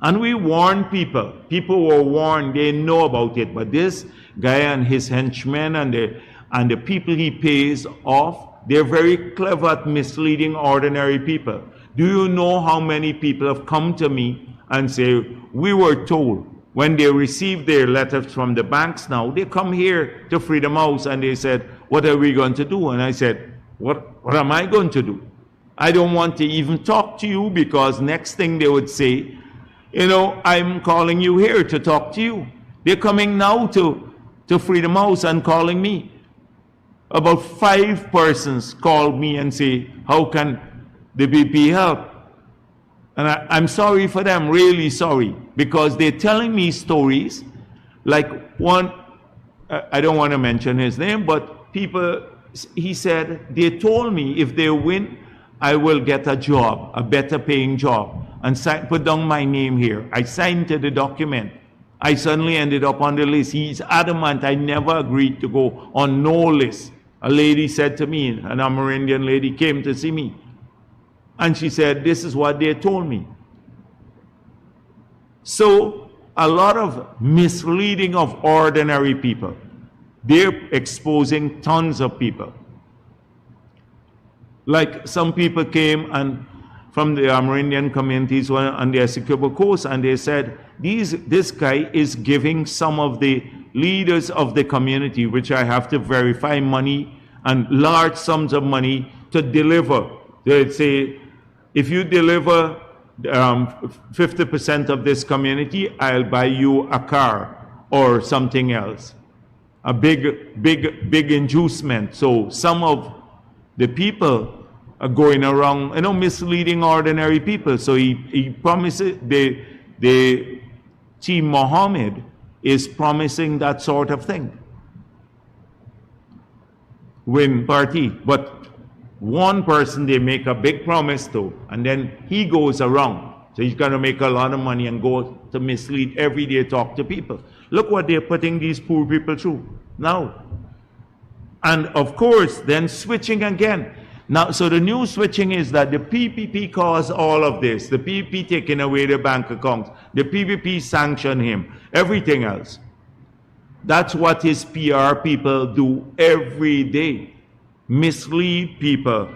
And we warn people. People were warned, they know about it, but this guy and his henchmen and the people he pays off, they're very clever at misleading ordinary people. Do you know how many people have come to me and say, we were told, when they receive their letters from the banks now, they come here to Freedom House and they said, what are we going to do? And I said, what am I going to do? I don't want to even talk to you, because next thing they would say, I'm calling you here to talk to you. They're coming now to Freedom House and calling me. About 5 persons called me and say, how can the BP help? And I'm sorry for them, really sorry, because they're telling me stories like one, I don't want to mention his name, but he said, they told me if they win, I will get a job, a better paying job, and put down my name here. I signed to the document. I suddenly ended up on the list. He's adamant I never agreed to go on no list. A lady said to me, an Amerindian lady came to see me, and she said, this is what they told me. So a lot of misleading of ordinary people. They're exposing tons of people. Like some people came and from the Amerindian communities on the Essequibo Coast, and they said, this guy is giving some of the leaders of the community, which I have to verify, money and large sums of money to deliver. They'd say, if you deliver 50% of this community, I'll buy you a car or something else. A big inducement. So some of the people are going around, misleading ordinary people. So he promises, the Team Mohammed is promising that sort of thing. Win party. But one person they make a big promise to, and then he goes around. So he's going to make a lot of money and go to mislead every day, talk to people. Look what they're putting these poor people through now. And of course, then switching again. Now, so the new switching is that the PPP caused all of this. The PPP taking away the bank accounts. The PPP sanctioned him. Everything else. That's what his PR people do every day. Mislead people.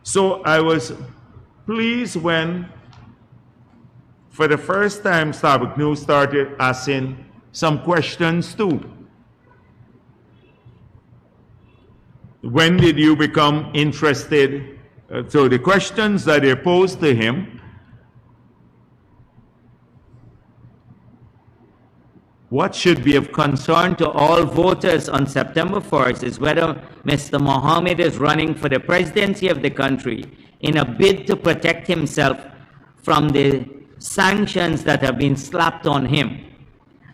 So I was pleased when, for the first time, Starbuck News started asking some questions too. When did you become interested? So the questions that they posed to him, what should be of concern to all voters on September 1st is whether Mr. Mohammed is running for the presidency of the country in a bid to protect himself from the sanctions that have been slapped on him,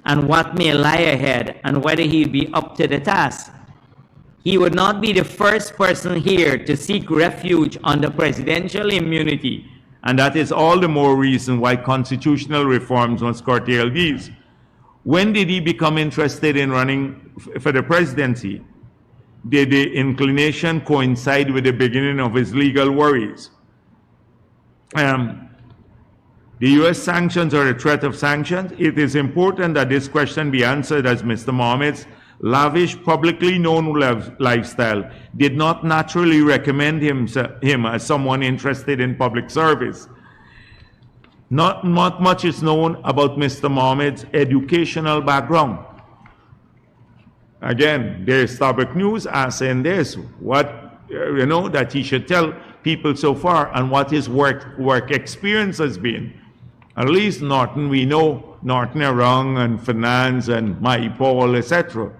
and what may lie ahead, and whether he'll be up to the task. He would not be the first person here to seek refuge under presidential immunity, and that is all the more reason why constitutional reforms must curtail these. When did he become interested in running for the presidency? Did the inclination coincide with the beginning of his legal worries? The U.S. sanctions or the threat of sanctions? It is important that this question be answered, as Mr. Mohammed's lavish, publicly known lifestyle did not naturally recommend him as someone interested in public service. Not much is known about Mr. Mohammed's educational background. Again, there's Starbuck News asking this, what, that he should tell people so far and what his work experience has been. At least Norton, we know Norton Arang and finance and my Paul, etc.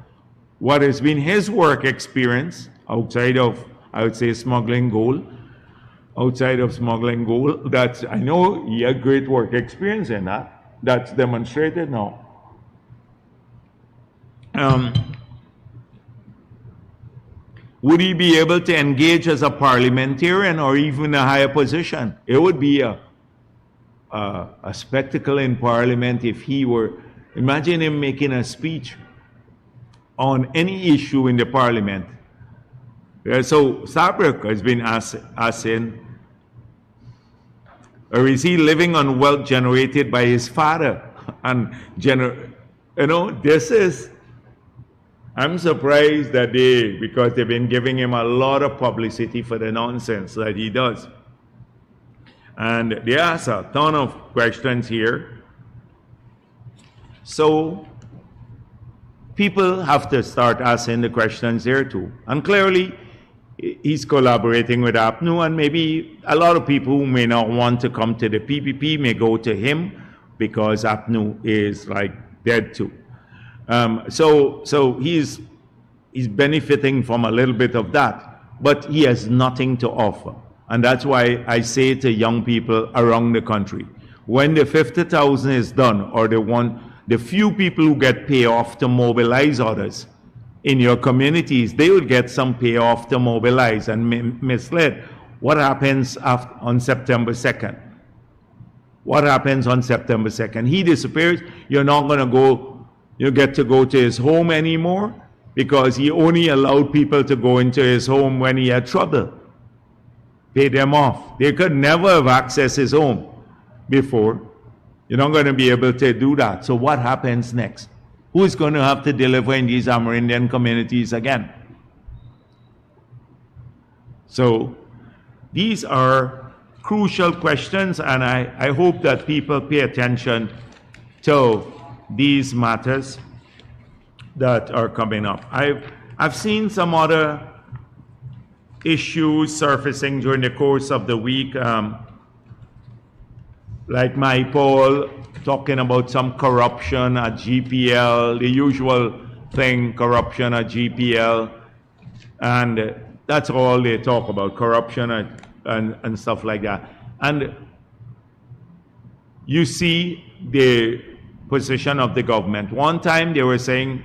What has been his work experience outside of, I would say, smuggling gold? Outside of smuggling gold, that's, I know he had great work experience in that. That's demonstrated now. Would he be able to engage as a parliamentarian or even a higher position? It would be a spectacle in Parliament if he were, imagine him making a speech on any issue in the Parliament. So Starbuck has been asking, or is he living on wealth generated by his father? And this is, I'm surprised that because they've been giving him a lot of publicity for the nonsense that he does. And they ask a ton of questions here. So people have to start asking the questions here too. And clearly, he's collaborating with APNU, and maybe a lot of people who may not want to come to the PPP may go to him because APNU is like dead too. So he's benefiting from a little bit of that, but he has nothing to offer. And that's why I say to young people around the country, when the 50,000 is done, or the few people who get payoff to mobilize others in your communities, they will get some payoff to mobilize and misled. What happens on September 2nd? What happens on September 2nd? He disappears. You're not going to go, you get to go to his home anymore because he only allowed people to go into his home when he had trouble. Pay them off. They could never have accessed his home before. You're not going to be able to do that. So what happens next? Who is going to have to deliver in these Amerindian communities again? So these are crucial questions, and I hope that people pay attention to these matters that are coming up. I've seen some other issues surfacing during the course of the week, like my Paul talking about some corruption at GPL, the usual thing, corruption at GPL, and that's all they talk about, corruption and stuff like that. And you see the position of the government. One time they were saying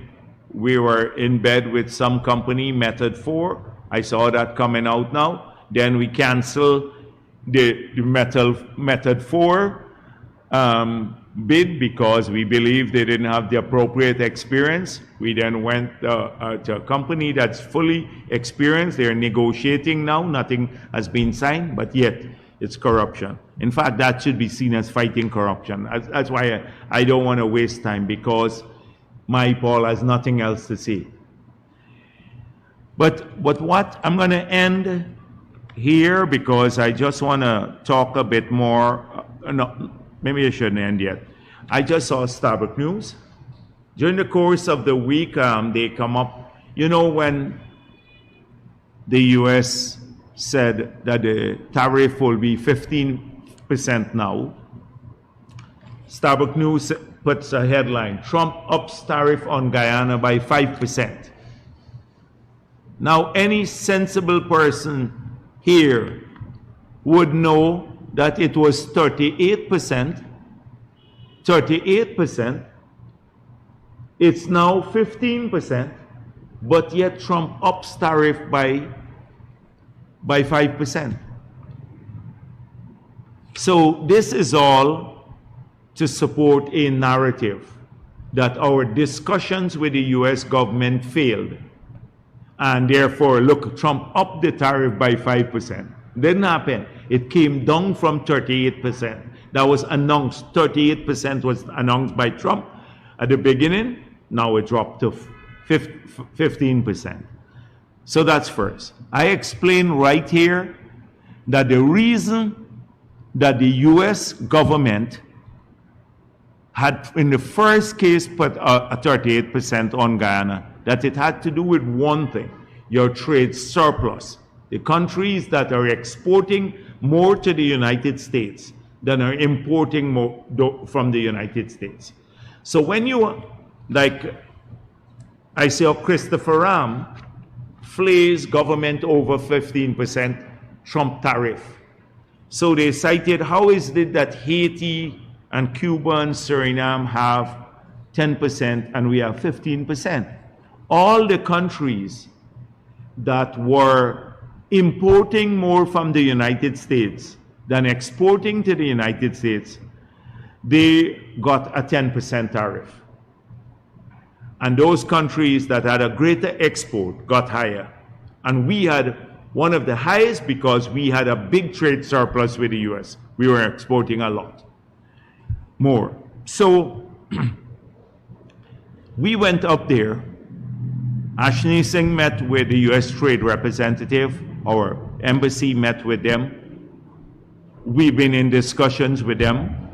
we were in bed with some company, Method 4. I saw that coming out now. Then we cancel the Method 4, bid because we believe they didn't have the appropriate experience. We then went to a company that's fully experienced. They're negotiating now. Nothing has been signed, but yet it's corruption. In fact, that should be seen as fighting corruption. That's why I don't want to waste time, because my Paul has nothing else to say. But what I'm going to end here, because I just want to talk a bit more. No, maybe I shouldn't end yet. I just saw Starbuck News. During the course of the week, they come up, you know, when the U.S. said that the tariff will be 15% now, Starbuck News puts a headline, Trump ups tariff on Guyana by 5%. Now, any sensible person here would know that it was 38%. 38%. It's now 15%, but yet Trump ups tariff by 5%. So this is all to support a narrative that our discussions with the US government failed. And therefore, look, Trump upped the tariff by 5%. Didn't happen. It came down from 38%. That was announced. 38% was announced by Trump at the beginning. Now it dropped to 15%. So that's first. I explain right here that the reason that the US government had, in the first case, put a 38% on Guyana, that it had to do with one thing, your trade surplus. The countries that are exporting more to the United States than are importing more from the United States. So when you, like, I saw Christopher Ram flays government over 15% Trump tariff. So they cited, how is it that Haiti and Cuba and Suriname have 10% and we have 15%? All the countries that were importing more from the United States than exporting to the United States, they got a 10% tariff. And those countries that had a greater export got higher. And we had one of the highest because we had a big trade surplus with the US. We were exporting a lot more. So we went up there. Ashni Singh met with the US trade representative. Our embassy met with them. We've been in discussions with them.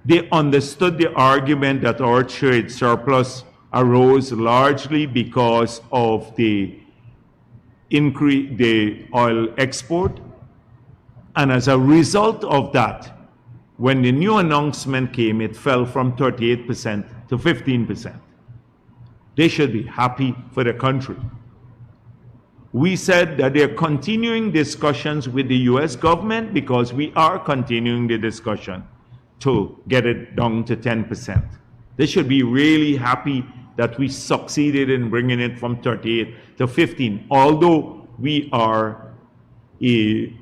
They understood the argument that our trade surplus arose largely because of the increase, the oil export. And as a result of that, when the new announcement came, it fell from 38% to 15%. They should be happy for the country. We said that they're continuing discussions with the US government because we are continuing the discussion to get it down to 10%. They should be really happy that we succeeded in bringing it from 38 to 15, although we are a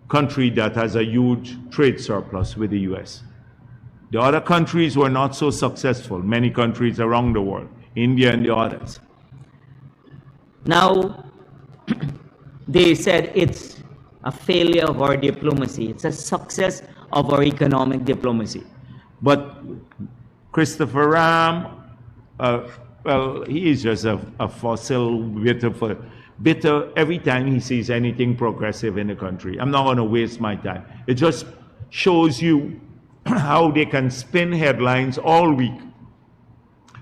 country that has a huge trade surplus with the US. The other countries were not so successful, many countries around the world, India and the others. Now, they said it's a failure of our diplomacy. It's a success of our economic diplomacy. But Christopher Ram, well, he is just a fossil, bitter every time he sees anything progressive in the country. I'm not going to waste my time. It just shows you how they can spin headlines all week.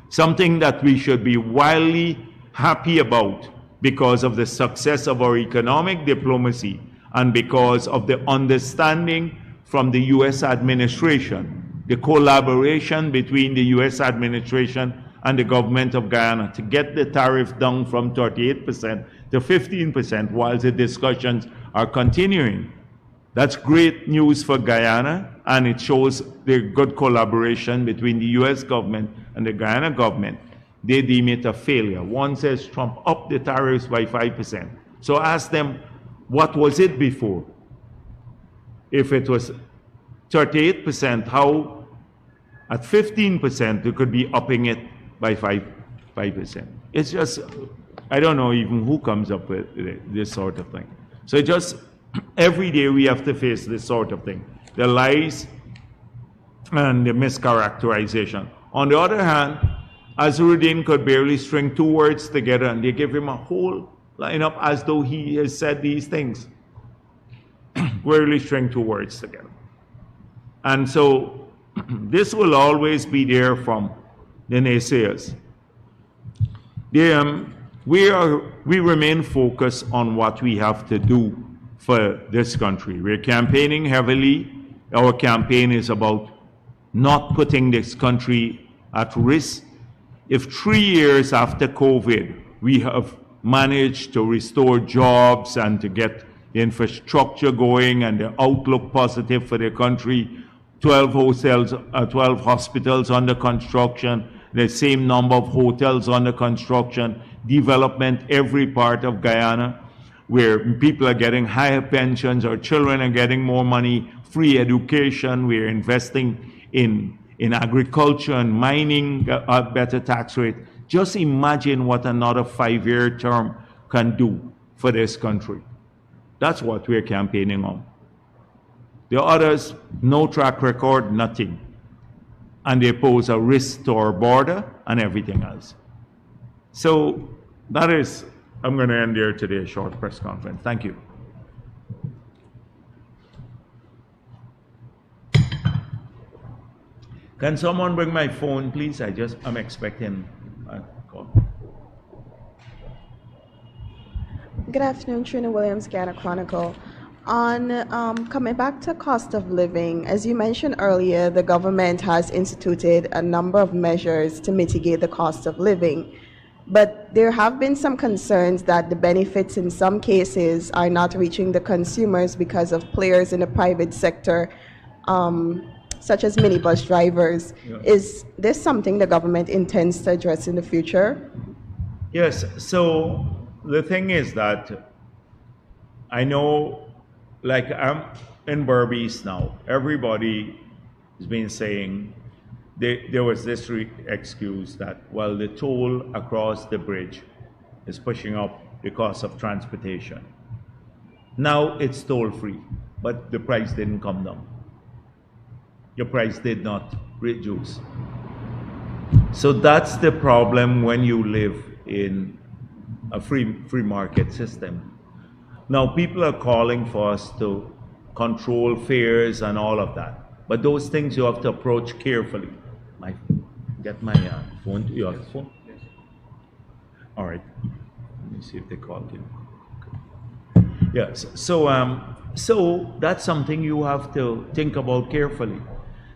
Something that we should be wildly happy about because of the success of our economic diplomacy and because of the understanding from the US administration, the collaboration between the US administration and the government of Guyana to get the tariff down from 38% to 15% while the discussions are continuing. That's great news for Guyana, and it shows the good collaboration between the US government and the Guyana government. They deem it a failure. One says Trump upped the tariffs by 5%. So ask them, what was it before? If it was 38%, how at 15% you could be upping it by 5%. It's just, I don't know even who comes up with this sort of thing. So just every day we have to face this sort of thing. The lies and the mischaracterization. On the other hand, Azharuddin could barely string 2 words together and they give him a whole lineup as though he has said these things. Barely string 2 words together. And so this will always be there from the naysayers. We remain focused on what we have to do for this country. We're campaigning heavily. Our campaign is about not putting this country at risk. If 3 years after COVID, we have managed to restore jobs and to get the infrastructure going and the outlook positive for the country, 12 hospitals under construction, the same number of hotels under construction, development every part of Guyana, where people are getting higher pensions, our children are getting more money, free education, we're investing in agriculture and mining, a better tax rate. Just imagine what another 5-year term can do for this country. That's what we're campaigning on. The others, no track record, nothing. And they pose a risk to our border and everything else. So that is, I'm going to end here today's short press conference. Thank you. Can someone bring my phone, please? I'm expecting a call. Good afternoon, Trina Williams, Guyana Chronicle. On coming back to cost of living, as you mentioned earlier, the government has instituted a number of measures to mitigate the cost of living. But there have been some concerns that the benefits in some cases are not reaching the consumers because of players in the private sector, such as minibus drivers. Yeah. Is this something the government intends to address in the future? Yes, so the thing is that I know, like I'm in Berbice now, everybody has been saying there was this excuse that, well, the toll across the bridge is pushing up the cost of transportation. Now it's toll free, but the price didn't come down. Your price did not reduce. So that's the problem when you live in a free market system. Now people are calling for us to control fares and all of that. But those things you have to approach carefully. Get my phone. You have the phone? Yes. All right. Let me see if they called you. Okay. Yes. So that's something you have to think about carefully.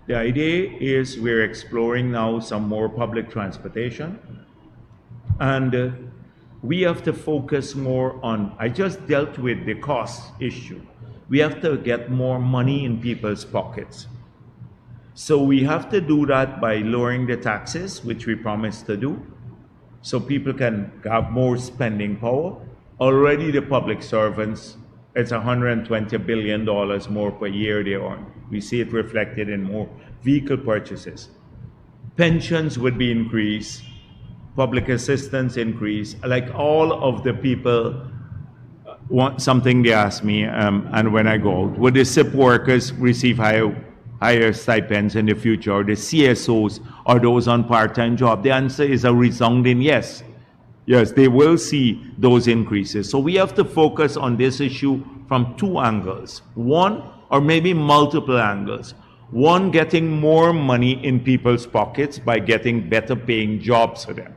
The idea is we're exploring now some more public transportation, and we have to focus more on, I just dealt with the cost issue. We have to get more money in people's pockets. So we have to do that by lowering the taxes, which we promised to do, so people can have more spending power. Already the public servants, it's $120 billion more per year they earn. We see it reflected in more vehicle purchases. Pensions would be increased, public assistance increase. Like all of the people want something, they ask me, and when I go out, would the SIP workers receive higher stipends in the future, or the CSOs, or those on part-time job? The answer is a resounding yes. Yes, they will see those increases. So we have to focus on this issue from 2 angles. One, or maybe multiple angles. One, getting more money in people's pockets by getting better paying jobs for them.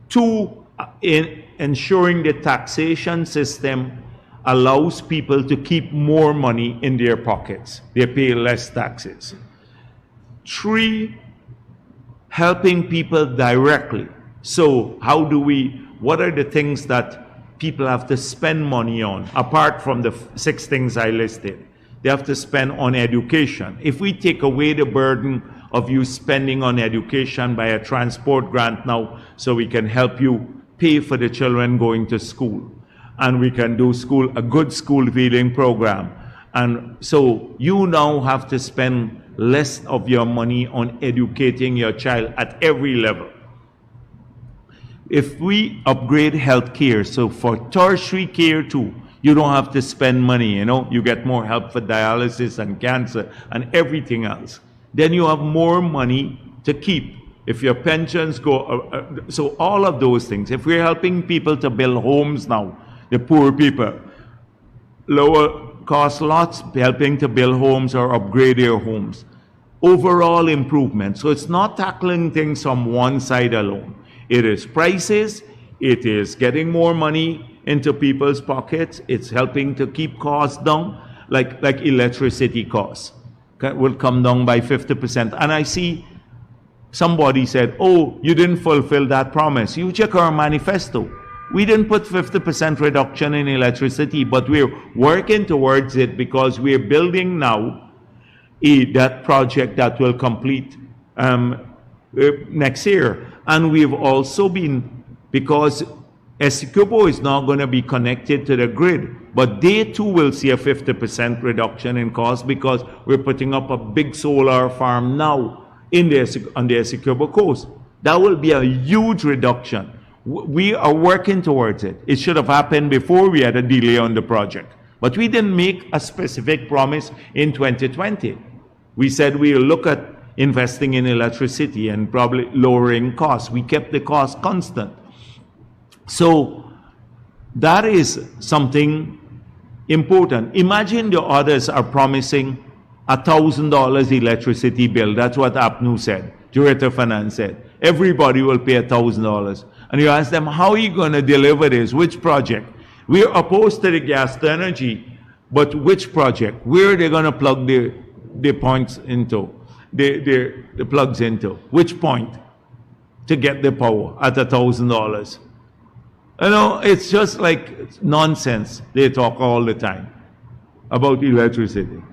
2, in ensuring the taxation system allows people to keep more money in their pockets. They pay less taxes. 3, helping people directly. So what are the things that people have to spend money on, apart from the 6 things I listed? They have to spend on education. If we take away the burden of you spending on education by a transport grant now, so we can help you pay for the children going to school, and we can do a good school feeding program, And so you now have to spend less of your money on educating your child at every level. If we upgrade healthcare, so for tertiary care too, you don't have to spend money, you get more help for dialysis and cancer and everything else. Then you have more money to keep. If your pensions go, so all of those things. If we're helping people to build homes now, the poor people, lower cost lots, helping to build homes or upgrade their homes. Overall improvement. So it's not tackling things from one side alone. It is prices, it is getting more money into people's pockets, it's helping to keep costs down, like electricity costs will come down by 50%. And I see somebody said, oh, you didn't fulfill that promise. You check our manifesto. We didn't put 50% reduction in electricity, but we're working towards it because we're building now that project that will complete next year. And we've also been, because Essequibo is not going to be connected to the grid, but they too will see a 50% reduction in cost because we're putting up a big solar farm now on the Essequibo coast. That will be a huge reduction. We are working towards it. It should have happened before we had a delay on the project. But we didn't make a specific promise in 2020. We said we'll look at investing in electricity and probably lowering costs. We kept the cost constant. So that is something important. Imagine the others are promising $1,000 electricity bill. That's what APNU said. Director of Finance said. Everybody will pay $1,000. And you ask them, how are you going to deliver this? Which project? We're opposed to the gas to energy, but which project? Where are they going to plug the points into? The plugs into? Which point to get the power at $1,000? It's just like nonsense. They talk all the time about electricity.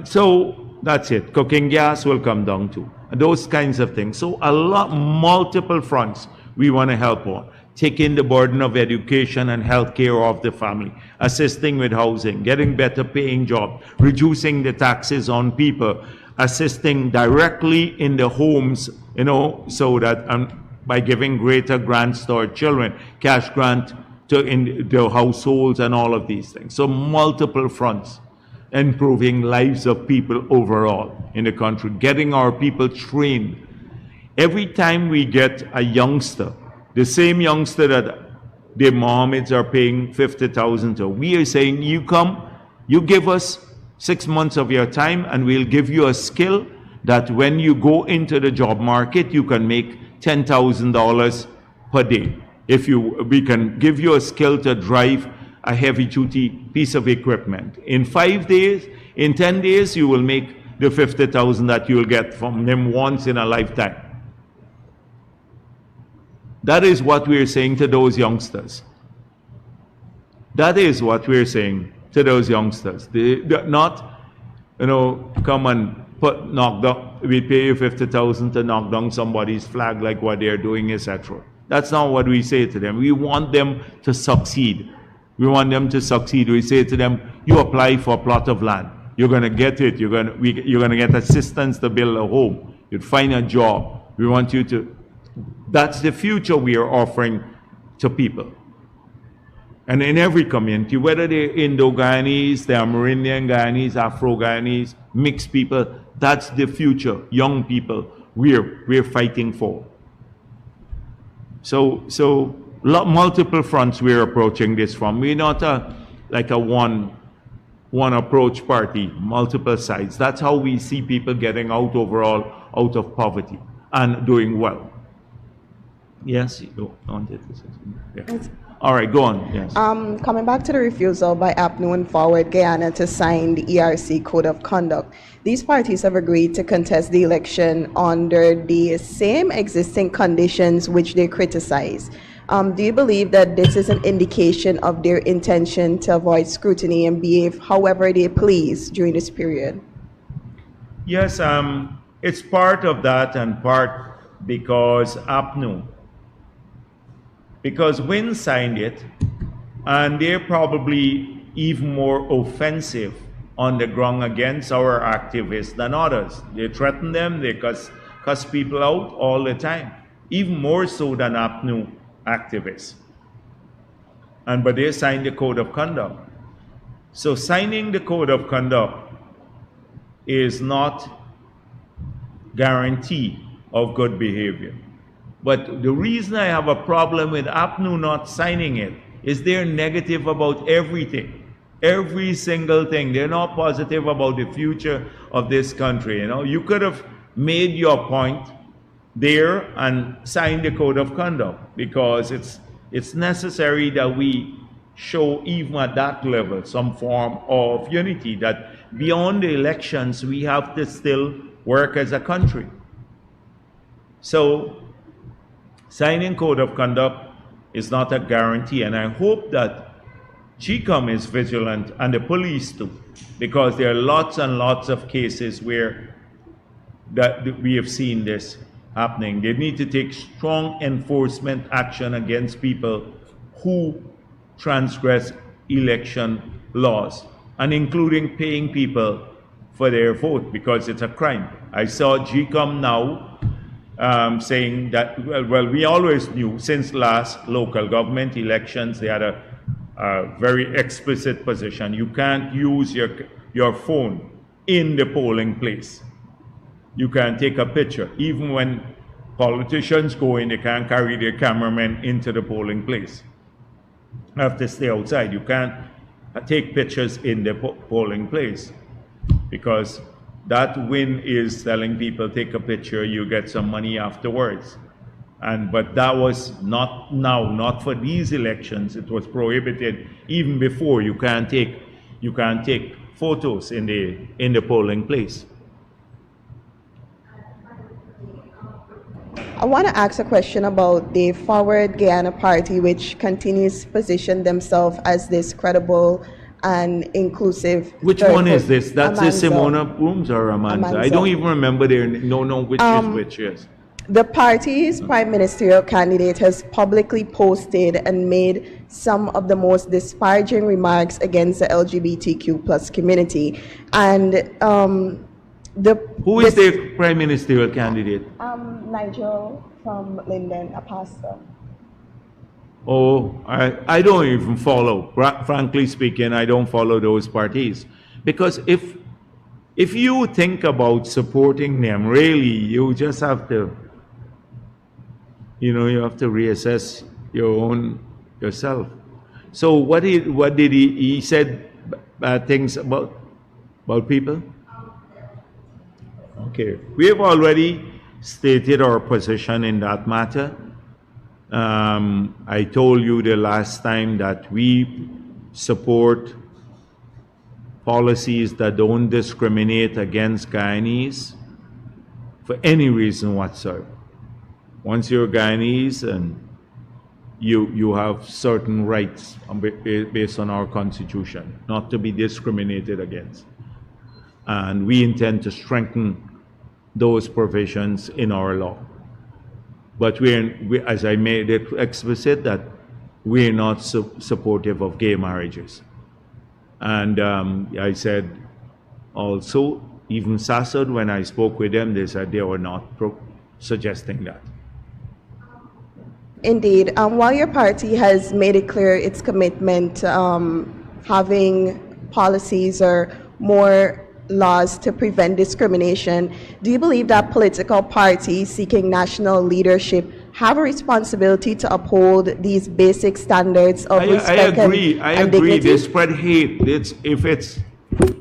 So that's it. Cooking gas will come down too. Those kinds of things. So multiple fronts we want to help on. Taking the burden of education and healthcare off the family, assisting with housing, getting better paying jobs, reducing the taxes on people, assisting directly in the homes, so that by giving greater grants to our children, cash grant in the households and all of these things. So multiple fronts. Improving lives of people overall in the country, getting our people trained. Every time we get a youngster, the same youngster that their moms are paying $50,000 to, we are saying, you come, you give us 6 months of your time and we'll give you a skill that when you go into the job market, you can make $10,000 per day. We can give you a skill to drive a heavy-duty piece of equipment. In 5 days, in 10 days, you will make the $50,000 that you'll get from them once in a lifetime. That is what we're saying to those youngsters. That is what we're saying to those youngsters. They not, come and knock down. We pay you $50,000 to knock down somebody's flag like what they're doing, etc. That's not what we say to them. We want them to succeed. We want them to succeed. We say to them, you apply for a plot of land. You're going to get it. You're going to get assistance to build a home. You'd find a job. We want you to. That's the future we are offering to people. And in every community, whether they're Indo-Guyanese, they're Amerindian Guyanese, Afro-Guyanese, mixed people, that's the future, young people we're fighting for. So multiple fronts we're approaching this from. We're not like a one approach party, multiple sides. That's how we see people getting out overall out of poverty and doing well. Yes, you wanted to say something. Yeah. All right, go on. Yes. Coming back to the refusal by APNU and Forward Guyana to sign the ERC Code of Conduct, these parties have agreed to contest the election under the same existing conditions which they criticize. Do you believe that this is an indication of their intention to avoid scrutiny and behave however they please during this period? Yes, it's part of that and part because APNU. Because WIN signed it, and they're probably even more offensive on the ground against our activists than others. They threaten them, they cuss people out all the time, even more so than APNU activists. But they signed the code of conduct. So signing the code of conduct is not guarantee of good behavior. But the reason I have a problem with APNU not signing it is they're negative about everything. Every single thing. They're not positive about the future of this country. You know, you could have made your point there and signed the code of conduct, because it's necessary that we show, even at that level, some form of unity, that beyond the elections we have to still work as a country. So signing code of conduct is not a guarantee, and I hope that GCOM is vigilant, and the police too, because there are lots and lots of cases where that we have seen this happening. They need to take strong enforcement action against people who transgress election laws, and including paying people for their vote, because it's a crime. I saw GCOM now saying that, well, we always knew since last local government elections, they had a very explicit position. You can't use your phone in the polling place. You can't take a picture. Even when politicians go in, they can't carry their cameramen into the polling place. You have to stay outside. You can't take pictures in the polling place, because that win is telling people, take a picture, you get some money afterwards. But that was not now, not for these elections. It was prohibited even before. You can't take photos in the polling place. I want to ask a question about the Forward Guyana Party, which continues to position themselves as this credible and inclusive. Which one is this? That's the Simona Booms or Amanza? I don't even remember their which is which. Yes. The party's prime ministerial candidate has publicly posted and made some of the most disparaging remarks against the LGBTQ plus community. And who is the prime ministerial candidate? Nigel from Linden, a pastor. Oh, I don't even follow. Frankly speaking, I don't follow those parties. Because if you think about supporting them, really, you just have to, you have to reassess yourself. So what did he said bad things about people? Okay, we have already stated our position in that matter. I told you the last time that we support policies that don't discriminate against Guyanese for any reason whatsoever. Once you're Guyanese, and you have certain rights based on our constitution, not to be discriminated against. And we intend to strengthen those provisions in our law. But as I made it explicit, that we're not supportive of gay marriages. And I said also, even SASOD, when I spoke with them, they said they were not suggesting that. Indeed. While your party has made it clear its commitment to having policies or more laws to prevent discrimination, do you believe that political parties seeking national leadership have a responsibility to uphold these basic standards of respect and dignity? I agree. They spread hate.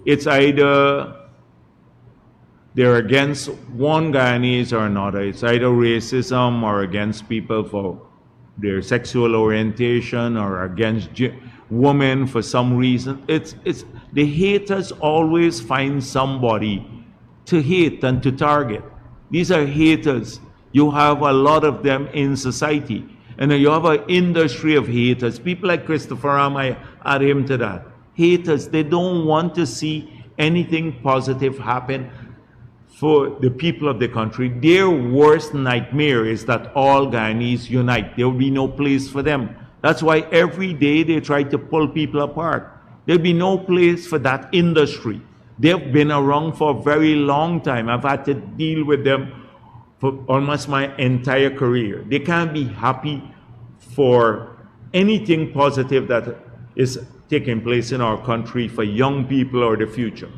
It's either they're against one Guyanese or another. It's either racism or against people for their sexual orientation or against women for some reason. It's the haters always find somebody to hate and to target. These are haters. You have a lot of them in society. And you have an industry of haters. People like Christopher Ram, I add him to that. Haters, they don't want to see anything positive happen for the people of the country. Their worst nightmare is that all Guyanese unite. There will be no place for them. That's why every day they try to pull people apart. There'll be no place for that industry. They've been around for a very long time. I've had to deal with them for almost my entire career. They can't be happy for anything positive that is taking place in our country for young people or the future.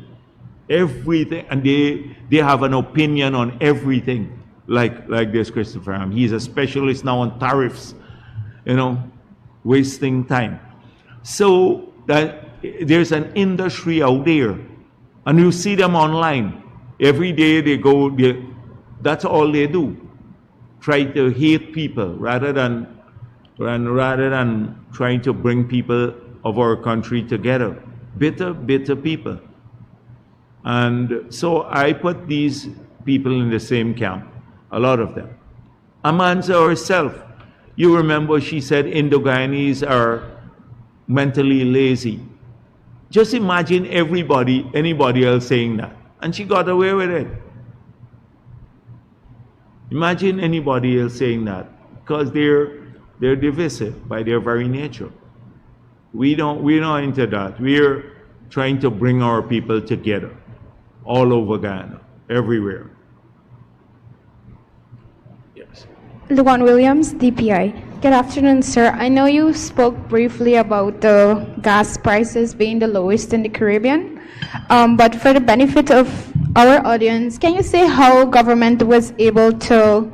Everything, and they have an opinion on everything, like this Christopher. He's a specialist now on tariffs, wasting time. So that there's an industry out there, and you see them online. Every day they go, that's all they do. Try to hate people rather than trying to bring people of our country together. Bitter people. And so I put these people in the same camp, a lot of them. Amanza herself, you remember she said Indo-Guyanese are mentally lazy. Just imagine anybody else saying that. And she got away with it. Imagine anybody else saying that, because they're divisive by their very nature. We're not into that. We're trying to bring our people together all over Ghana, everywhere. Yes. Luan Williams, DPI. Good afternoon, sir. I know you spoke briefly about the gas prices being the lowest in the Caribbean, but for the benefit of our audience, can you say how government was able to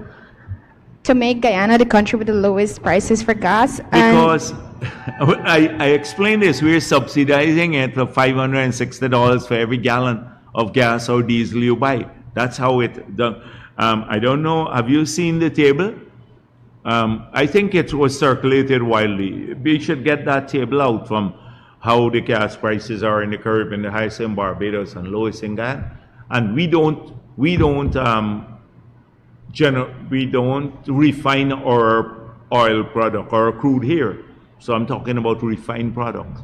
make Guyana the country with the lowest prices for gas? Because I explained this, we're subsidizing it for $560 for every gallon of gas or diesel you buy. That's how it done. I don't know, have you seen the table? I think it was circulated widely. We should get that table out from how the gas prices are in the Caribbean, the highest in Barbados and lowest in Ghana. And we don't refine our oil product or crude here. So I'm talking about refined products.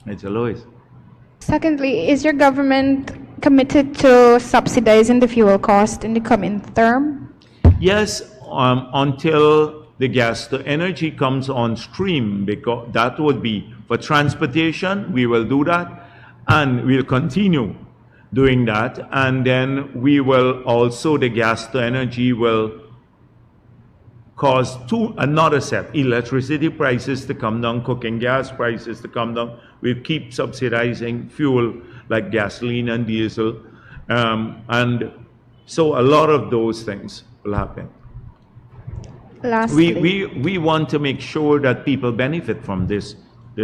It's the lowest. Secondly, is your government committed to subsidizing the fuel cost in the coming term? Yes, until the gas to energy comes on stream, because that would be for transportation. We will do that, and we'll continue doing that. And then we will also, the gas to energy will cause another set, electricity prices to come down, cooking gas prices to come down. We'll keep subsidizing fuel like gasoline and diesel. And so a lot of those things will happen. Lastly, we want to make sure that people benefit from this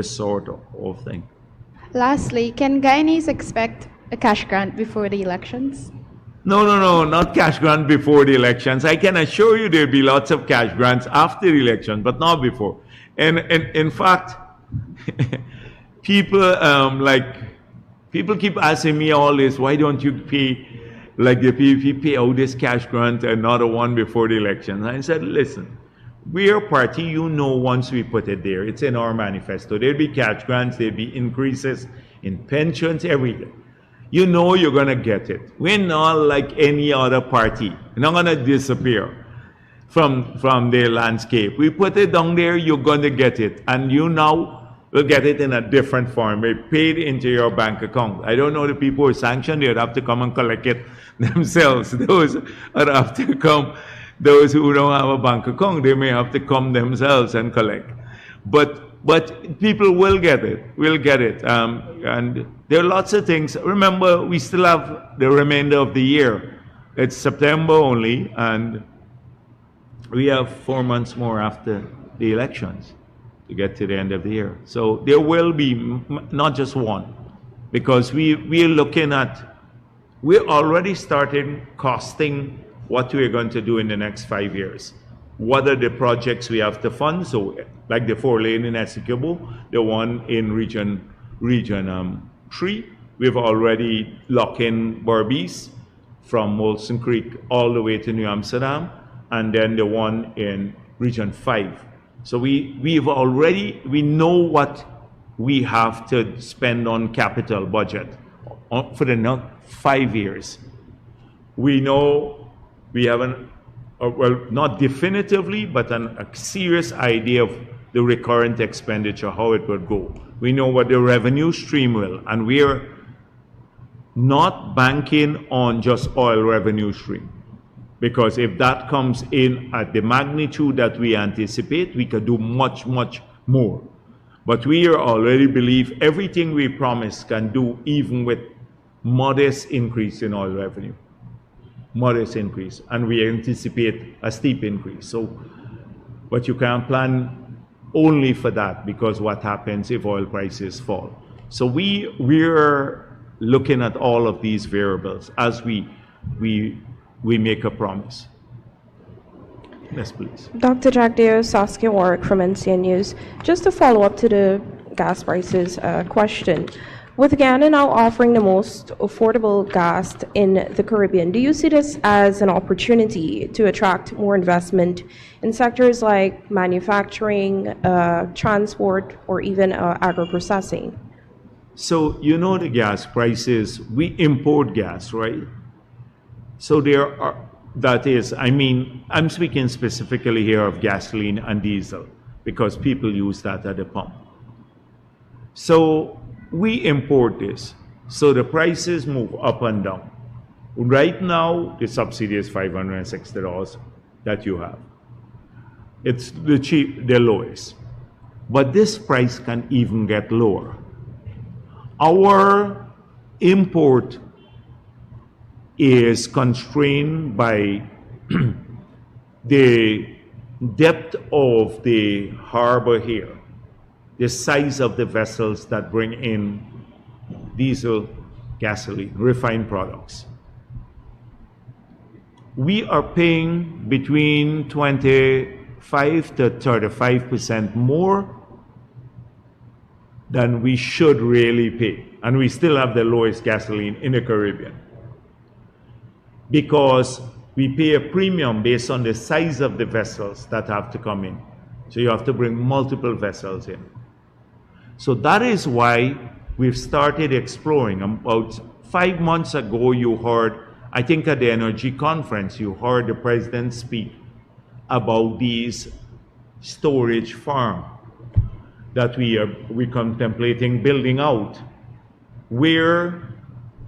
sort of thing. Lastly, can Guyanese expect a cash grant before the elections? No, not cash grant before the elections. I can assure you there'll be lots of cash grants after the election, but not before. And in fact, people keep asking me all this, why don't you pay, like the PVP pay out this cash grant, another one before the election? I said, listen, we're a party, once we put it there, it's in our manifesto. There'll be cash grants, there'll be increases in pensions, everything. You're going to get it. We're not like any other party. We're not going to disappear from the landscape. We put it down there, you're going to get it. And you now will get it in a different form. They paid into your bank account. I don't know the people who are sanctioned, they'd have to come and collect it themselves. Those would have to come. Those who don't have a bank account, they may have to come themselves and collect. But people will get it. We'll get it. And there are lots of things. Remember, we still have the remainder of the year. It's September only, and we have 4 months more after the elections to get to the end of the year. So there will be not just one, because we're already started costing what we're going to do in the next 5 years. What are the projects we have to fund? So, like the 4-lane in Essequibo, the one in Region 3, we've already locked in Berbice from Molson Creek all the way to New Amsterdam, and then the one in Region 5. So we know what we have to spend on capital budget for the next 5 years. We know we have well, not definitively, but a serious idea of the recurrent expenditure, how it would go. We know what the revenue stream will, and we're not banking on just oil revenue stream. Because if that comes in at the magnitude that we anticipate, we could do much, much more. But we already believe everything we promise can do even with modest increase in oil revenue. Modest increase. And we anticipate a steep increase. So, but you can't plan only for that, because what happens if oil prices fall? So we're looking at all of these variables as we make a promise. Yes, please. Dr. Jagdeo, Saskia Warwick from NCN News. Just to follow up to the gas prices question, with Ghana now offering the most affordable gas in the Caribbean, do you see this as an opportunity to attract more investment in sectors like manufacturing, transport, or even agro-processing? So you know the gas prices, we import gas, right? So there are, that is, I mean, I'm speaking specifically here of gasoline and diesel because people use that at the pump. So we import this. So the prices move up and down. Right now, the subsidy is $560 that you have. It's the lowest. But this price can even get lower. Our import is constrained by the depth of the harbor here, the size of the vessels that bring in diesel, gasoline, refined products. We are paying between 25 to 35% more than we should really pay. And we still have the lowest gasoline in the Caribbean, because we pay a premium based on the size of the vessels that have to come in. So you have to bring multiple vessels in. So that is why we've started exploring. About 5 months ago, you heard, I think at the Energy Conference, you heard the President speak about these storage farms that we're contemplating building out, where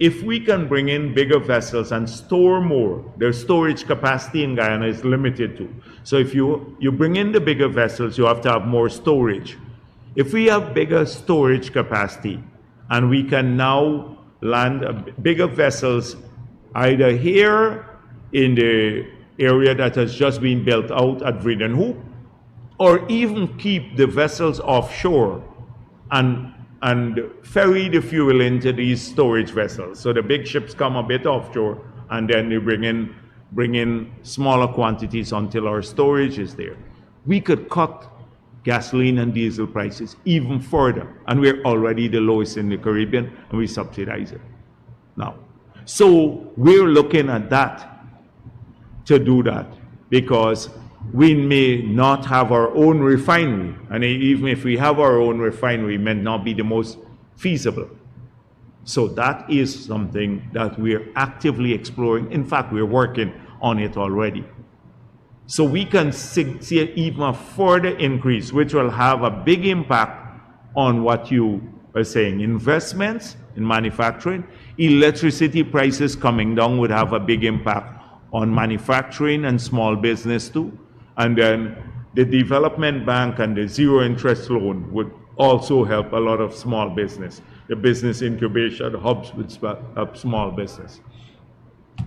if we can bring in bigger vessels and store more, their storage capacity in Guyana is limited to. So if you bring in the bigger vessels, you have to have more storage. If we have bigger storage capacity and we can now land bigger vessels either here in the area that has just been built out at Vredenhoek, or even keep the vessels offshore and ferry the fuel into these storage vessels. So the big ships come a bit offshore and then they bring in smaller quantities until our storage is there. We could cut gasoline and diesel prices even further, and we're already the lowest in the Caribbean and we subsidize it now. So we're looking at that to do that, because we may not have our own refinery, and even if we have our own refinery, it may not be the most feasible. So that is something that we're actively exploring. In fact, we're working on it already. So we can see even a further increase, which will have a big impact on what you are saying. Investments in manufacturing, electricity prices coming down would have a big impact on manufacturing and small business too. And then the development bank and the zero interest loan would also help a lot of small business. The business incubation hubs would help small business.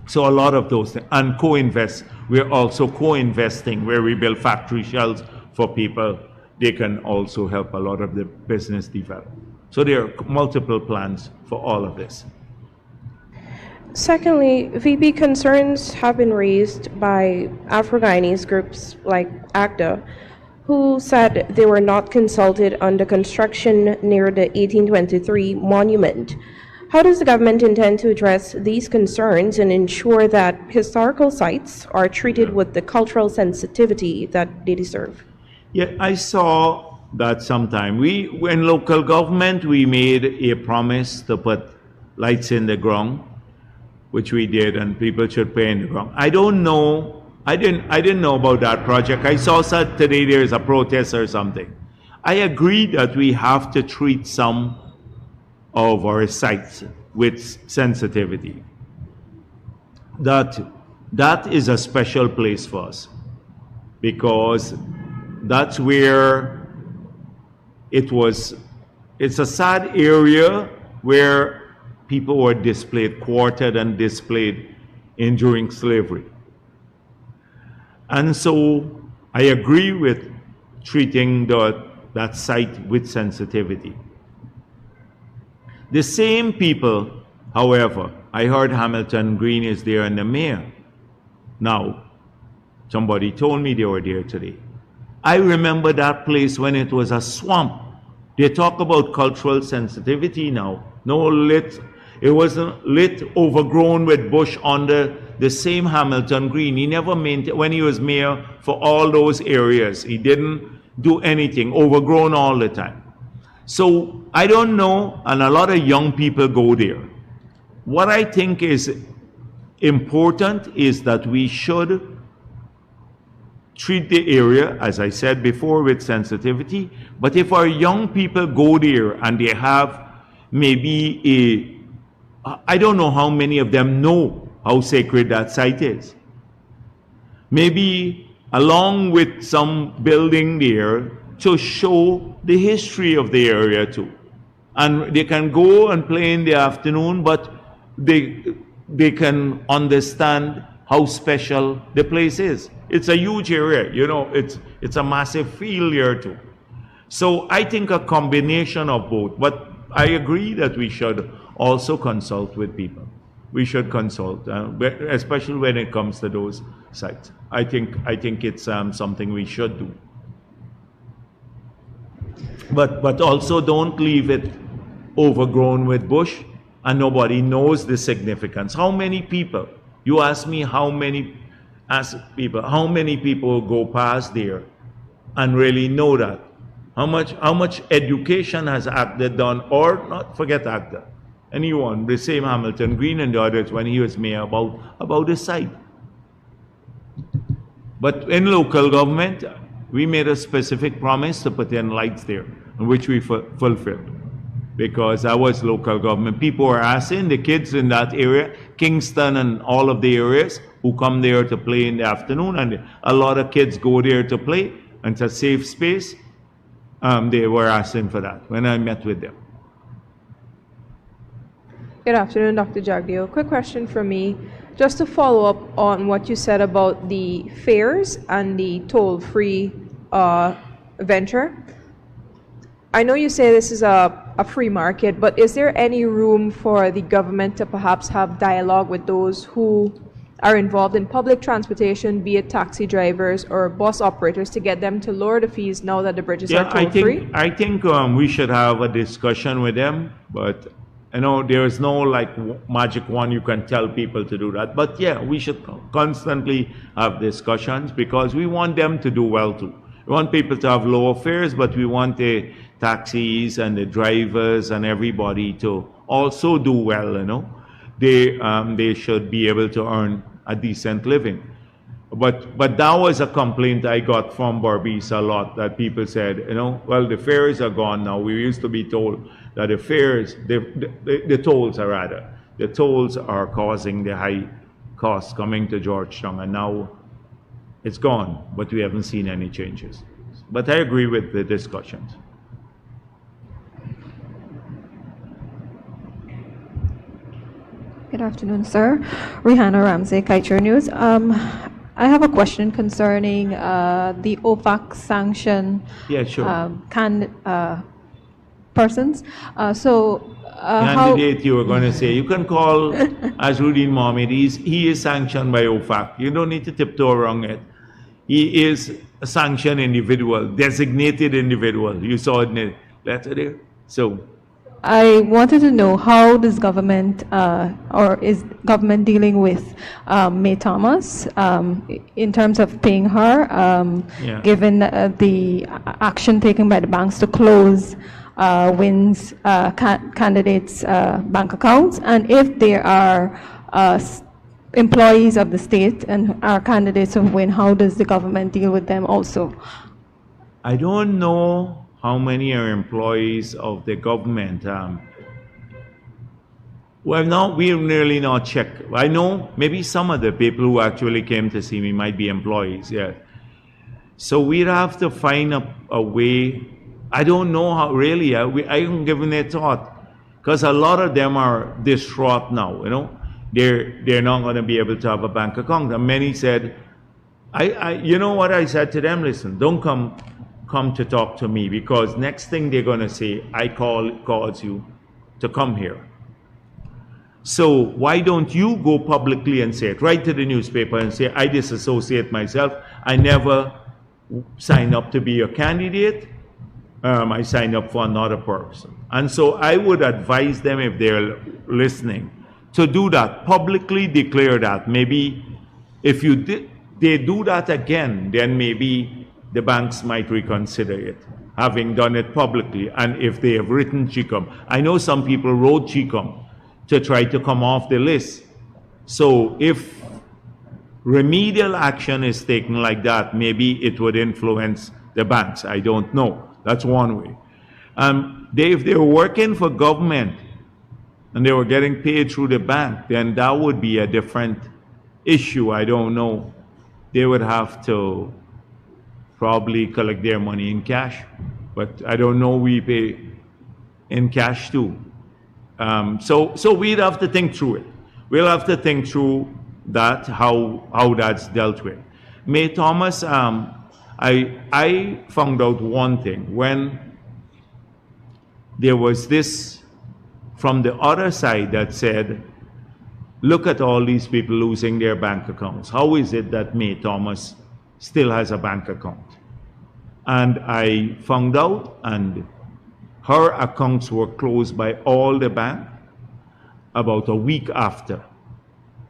So a lot of those things. And co-invest. We're also co-investing where we build factory shells for people. They can also help a lot of the business develop. So there are multiple plans for all of this. Secondly, VP, concerns have been raised by Afro-Guyanese groups like ACDA, who said they were not consulted on the construction near the 1823 monument. How does the government intend to address these concerns and ensure that historical sites are treated with the cultural sensitivity that they deserve? Yeah, I saw that sometime. In local government, we made a promise to put lights in the ground, which we did, and people should pay in the ground. I don't know. I didn't know about that project. I saw today there is a protest or something. I agree that we have to treat some of our sites with sensitivity. That is a special place for us, because that's where it's a sad area where people were displaced, quartered and displaced during slavery. And so I agree with treating that site with sensitivity. The same people, however, I heard Hamilton Green is there and the mayor. Now, somebody told me they were there today. I remember that place when it was a swamp. They talk about cultural sensitivity now. No lit, it wasn't lit, overgrown with bush under the same Hamilton Green. He never maintained, when he was mayor, for all those areas. He didn't do anything, overgrown all the time. So I don't know, and a lot of young people go there. What I think is important is that we should treat the area, as I said before, with sensitivity. But if our young people go there and they have maybe I don't know how many of them know how sacred that site is. Maybe along with some building there to show the history of the area too. And they can go and play in the afternoon, but they can understand how special the place is. It's a huge area, you know, it's a massive field here too. So I think a combination of both, but I agree that we should also consult with people. We should consult, especially when it comes to those sites. I think it's something we should do. But also don't leave it overgrown with bush and nobody knows the significance. How many people? You ask me how many people go past there and really know that? How much education has ACTA done, or not forget ACTA, anyone, the same Hamilton Green and the others when he was mayor about the site. But in local government, we made a specific promise to put in lights there, which we fulfilled. Because that was local government. People were asking, the kids in that area, Kingston and all of the areas, who come there to play in the afternoon, and a lot of kids go there to play, and it's a safe space. They were asking for that when I met with them. Good afternoon, Dr. Jagdeo. Quick question from me. Just to follow up on what you said about the fares and the toll-free venture. I know you say this is a free market, but is there any room for the government to perhaps have dialogue with those who are involved in public transportation, be it taxi drivers or bus operators, to get them to lower the fees now that the bridges are toll-free? I think we should have a discussion with them, but you know, there is no like magic one you can tell people to do that. But yeah, we should constantly have discussions because we want them to do well too. We want people to have lower fares, but we want the taxis and the drivers and everybody to also do well, you know. They should be able to earn a decent living. But that was a complaint I got from Barbies a lot, that people said, you know, well, the fares are gone now. We used to be told that the fares, the tolls are causing the high costs coming to Georgetown, and now it's gone, but we haven't seen any changes. But I agree with the discussions. Good afternoon, sir. Rihanna Ramsey, Kaiser News. I have a question concerning the OFAC sanction. Yeah, sure. Persons. Candidate, you were going to say, you can call Azruddin Mohammed. He is sanctioned by OFAC. You don't need to tiptoe around it. He is a sanctioned individual, designated individual. You saw it in the letter there. So I wanted to know, how does government or is government dealing with May Thomas in terms of paying her, given the action taken by the banks to close WIN's candidates' bank accounts, and if there are employees of the state and are candidates of WIN, how does the government deal with them also? I don't know how many are employees of the government? Well, no, we really not check. I know maybe some of the people who actually came to see me might be employees, yeah. So we'd have to find a way. I don't know how really. I haven't given it thought, because a lot of them are distraught now. You know, they're not going to be able to have a bank account. And many said, you know what I said to them? Listen, don't come to talk to me, because next thing they're going to say, I calls you to come here. So why don't you go publicly and say it? Write to the newspaper and say, I disassociate myself. I never signed up to be a candidate. I signed up for another person. And so I would advise them, if they're listening, to do that, publicly declare that. Maybe if they do that again, then maybe the banks might reconsider it, having done it publicly. And if they have written GCOM, I know some people wrote GCOM to try to come off the list. So if remedial action is taken like that, maybe it would influence the banks. I don't know. That's one way. If they were working for government and they were getting paid through the bank, then that would be a different issue. I don't know. They would have to probably collect their money in cash. But I don't know, we pay in cash too. So we'd have to think through it. We'll have to think through that, how that's dealt with. May Thomas, I found out one thing. When there was this from the other side that said, look at all these people losing their bank accounts. How is it that May Thomas still has a bank account? And I found out, and her accounts were closed by all the bank about a week after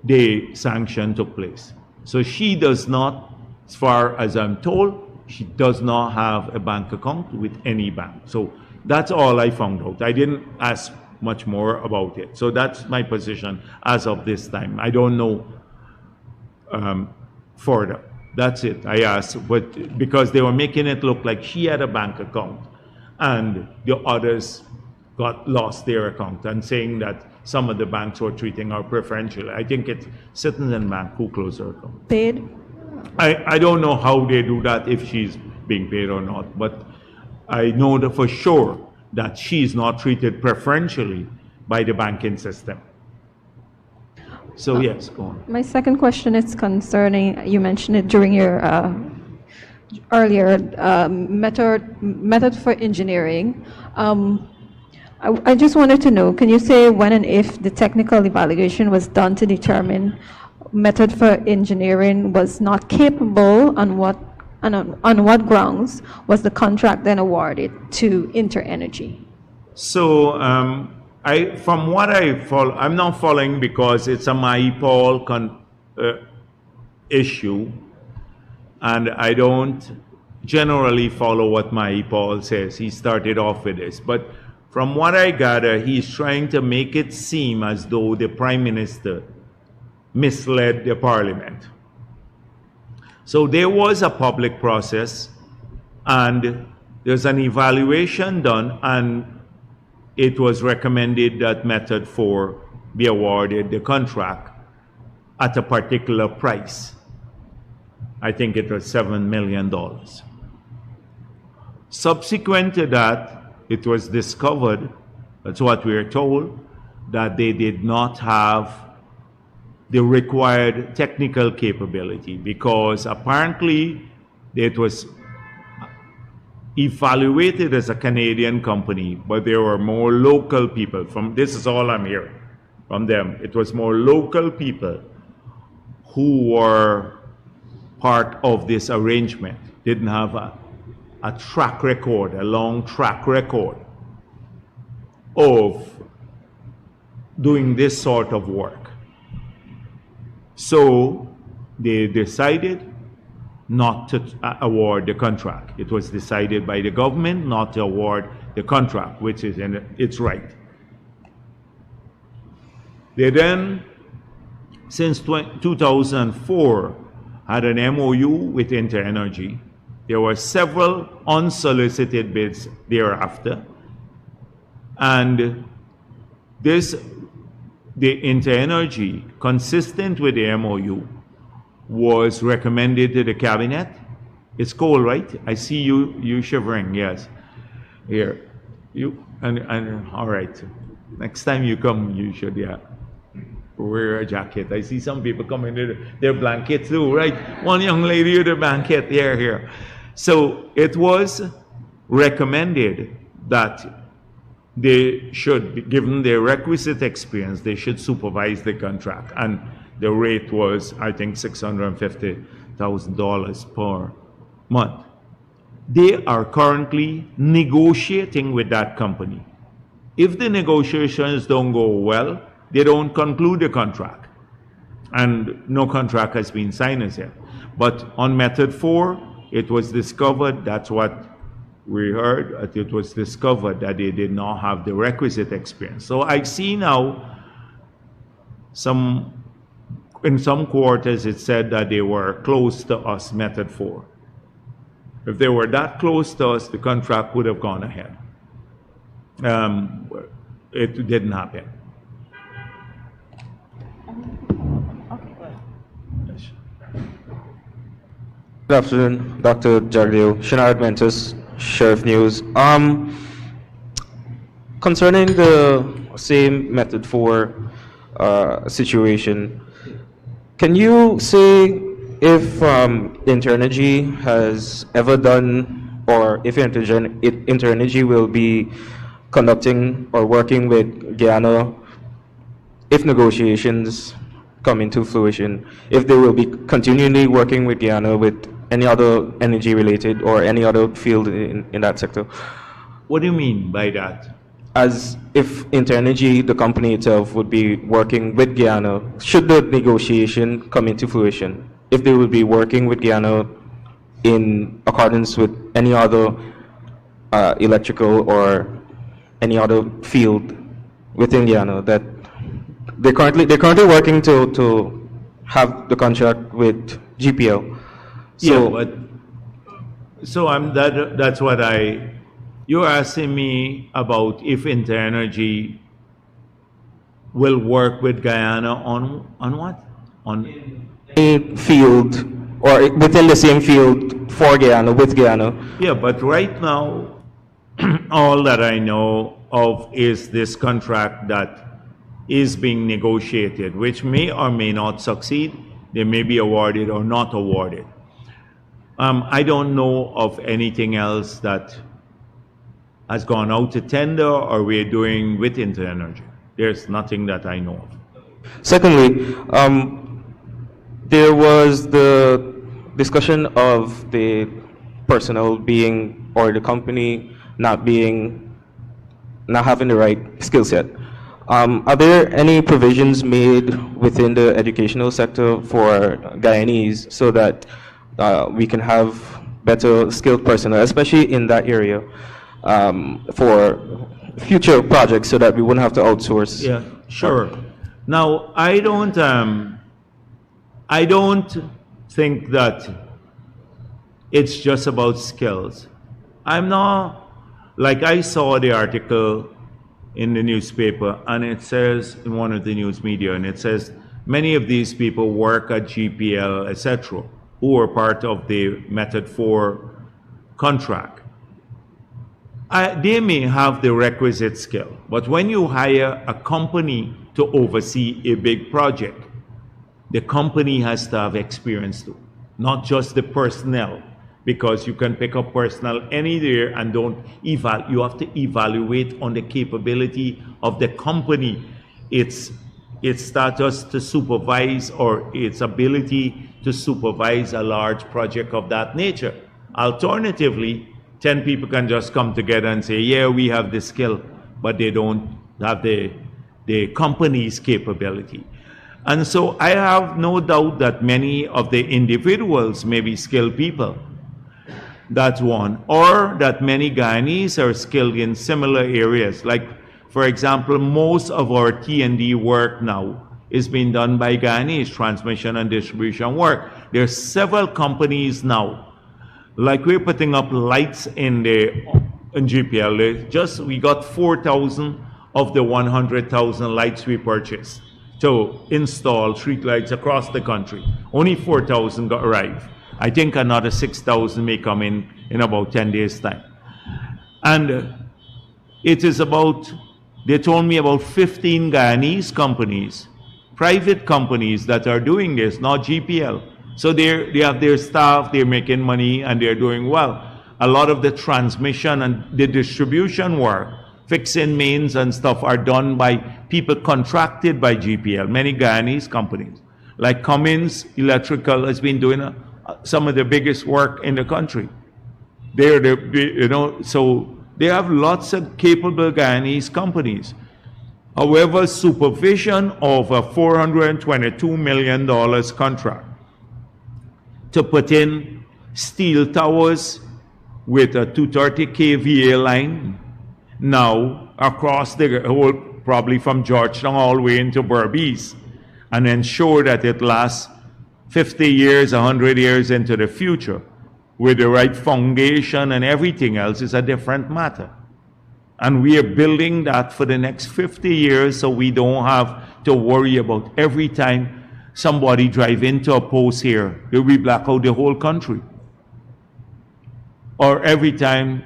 the sanction took place. So she does not, as far as I'm told, she does not have a bank account with any bank. So that's all I found out. I didn't ask much more about it. So that's my position as of this time. I don't know further. That's it. I asked, but because they were making it look like she had a bank account and the others lost their account, and saying that some of the banks were treating her preferentially. I think it's Citizen Bank who closed her account. Paid? I don't know how they do that, if she's being paid or not, but I know that for sure that she's not treated preferentially by the banking system. So yes, go on. My second question is concerning, you mentioned it during your earlier method for engineering. I just wanted to know, can you say when and if the technical evaluation was done to determine method for engineering was not capable, on what grounds was the contract then awarded to InterEnergy? So from what I follow, I'm not following because it's a MyPaul issue, and I don't generally follow what MyPaul says. He started off with this, but from what I gather, he's trying to make it seem as though the Prime Minister misled the Parliament. So there was a public process, and there's an evaluation done, and it was recommended that Method 4 be awarded the contract at a particular price. I think it was $7 million. Subsequent to that, it was discovered, that's what we are told, that they did not have the required technical capability, because apparently it was evaluated as a Canadian company, but there were more local people. This is all I'm hearing from them. It was more local people who were part of this arrangement, didn't have a track record, a long track record of doing this sort of work. So they decided not to award the contract. It was decided by the government not to award the contract, which is its right. They then, since 2004, had an MOU with InterEnergy. There were several unsolicited bids thereafter. And this, the InterEnergy, consistent with the MOU, was recommended to the cabinet. It's cold, right? I see you shivering, yes. Here, and all right. Next time you come, you should, yeah, wear a jacket. I see some people coming with their blanket too, right? One young lady with a blanket, here. So it was recommended that they should, given their requisite experience, they should supervise the contract. And the rate was, I think, $650,000 per month. They are currently negotiating with that company. If the negotiations don't go well, they don't conclude the contract. And no contract has been signed as yet. But on Method 4, it was discovered, that's what we heard, that it was discovered that they did not have the requisite experience. So I see now in some quarters it said that they were close to us, Method 4. If they were that close to us, the contract would have gone ahead. It didn't happen. Good afternoon, Dr. Jagdeo, Shinard Mentis, Sheriff News. Concerning the same Method 4 situation, can you say if InterEnergy has ever done, or if InterEnergy will be conducting or working with Guyana, if negotiations come into fruition, if they will be continually working with Guyana with any other energy related or any other field in that sector? What do you mean by that? As if InterEnergy, the company itself, would be working with Guyana, should the negotiation come into fruition, if they will be working with Guyana in accordance with any other electrical or any other field within Guyana, that they're currently working to have the contract with GPL. So, yeah, but that's what you're asking me about if InterEnergy will work with Guyana on what? On a field or within the same field for Guyana, with Guyana. Yeah, but right now, all that I know of is this contract that is being negotiated, which may or may not succeed. They may be awarded or not awarded. I don't know of anything else that has gone out to tender or we're doing with InterEnergy. There's nothing that I know of. Secondly, there was the discussion of the personnel being, or the company not having the right skill set. Are there any provisions made within the educational sector for Guyanese so that we can have better skilled personnel, especially in that area, for future projects, so that we wouldn't have to outsource? Yeah, sure. Now, I don't think that it's just about skills. I'm not, like, I saw the article in the newspaper, and it says, in one of the news media, and it says many of these people work at GPL, etc., who are part of the Method 4 contract. They may have the requisite skill, but when you hire a company to oversee a big project, the company has to have experience too, not just the personnel, because you can pick up personnel anywhere and you have to evaluate on the capability of the company, its status to supervise, or its ability to supervise a large project of that nature. Alternatively, 10 people can just come together and say, yeah, we have the skill, but they don't have the company's capability. And so I have no doubt that many of the individuals may be skilled people. That's one. Or that many Guyanese are skilled in similar areas. Like, for example, most of our T&D work now is being done by Guyanese, transmission and distribution work. There are several companies now, like we're putting up lights in GPL. We got 4,000 of the 100,000 lights we purchased to install street lights across the country. Only 4,000 got arrived. I think another 6,000 may come in about 10 days' time. And it is about, they told me about 15 Guyanese companies, private companies that are doing this, not GPL. So they have their staff, they're making money, and they're doing well. A lot of the transmission and the distribution work, fixing mains and stuff, are done by people contracted by GPL, many Guyanese companies. Like Cummins Electrical has been doing some of the biggest work in the country. So they have lots of capable Guyanese companies. However, supervision of a $422 million contract to put in steel towers with a 230 kVA line now across the whole, probably from Georgetown all the way into Berbice, and ensure that it lasts 50 years, 100 years into the future with the right foundation and everything else is a different matter. And we are building that for the next 50 years, so we don't have to worry about every time somebody drive into a post here, they'll be black out the whole country. Or every time,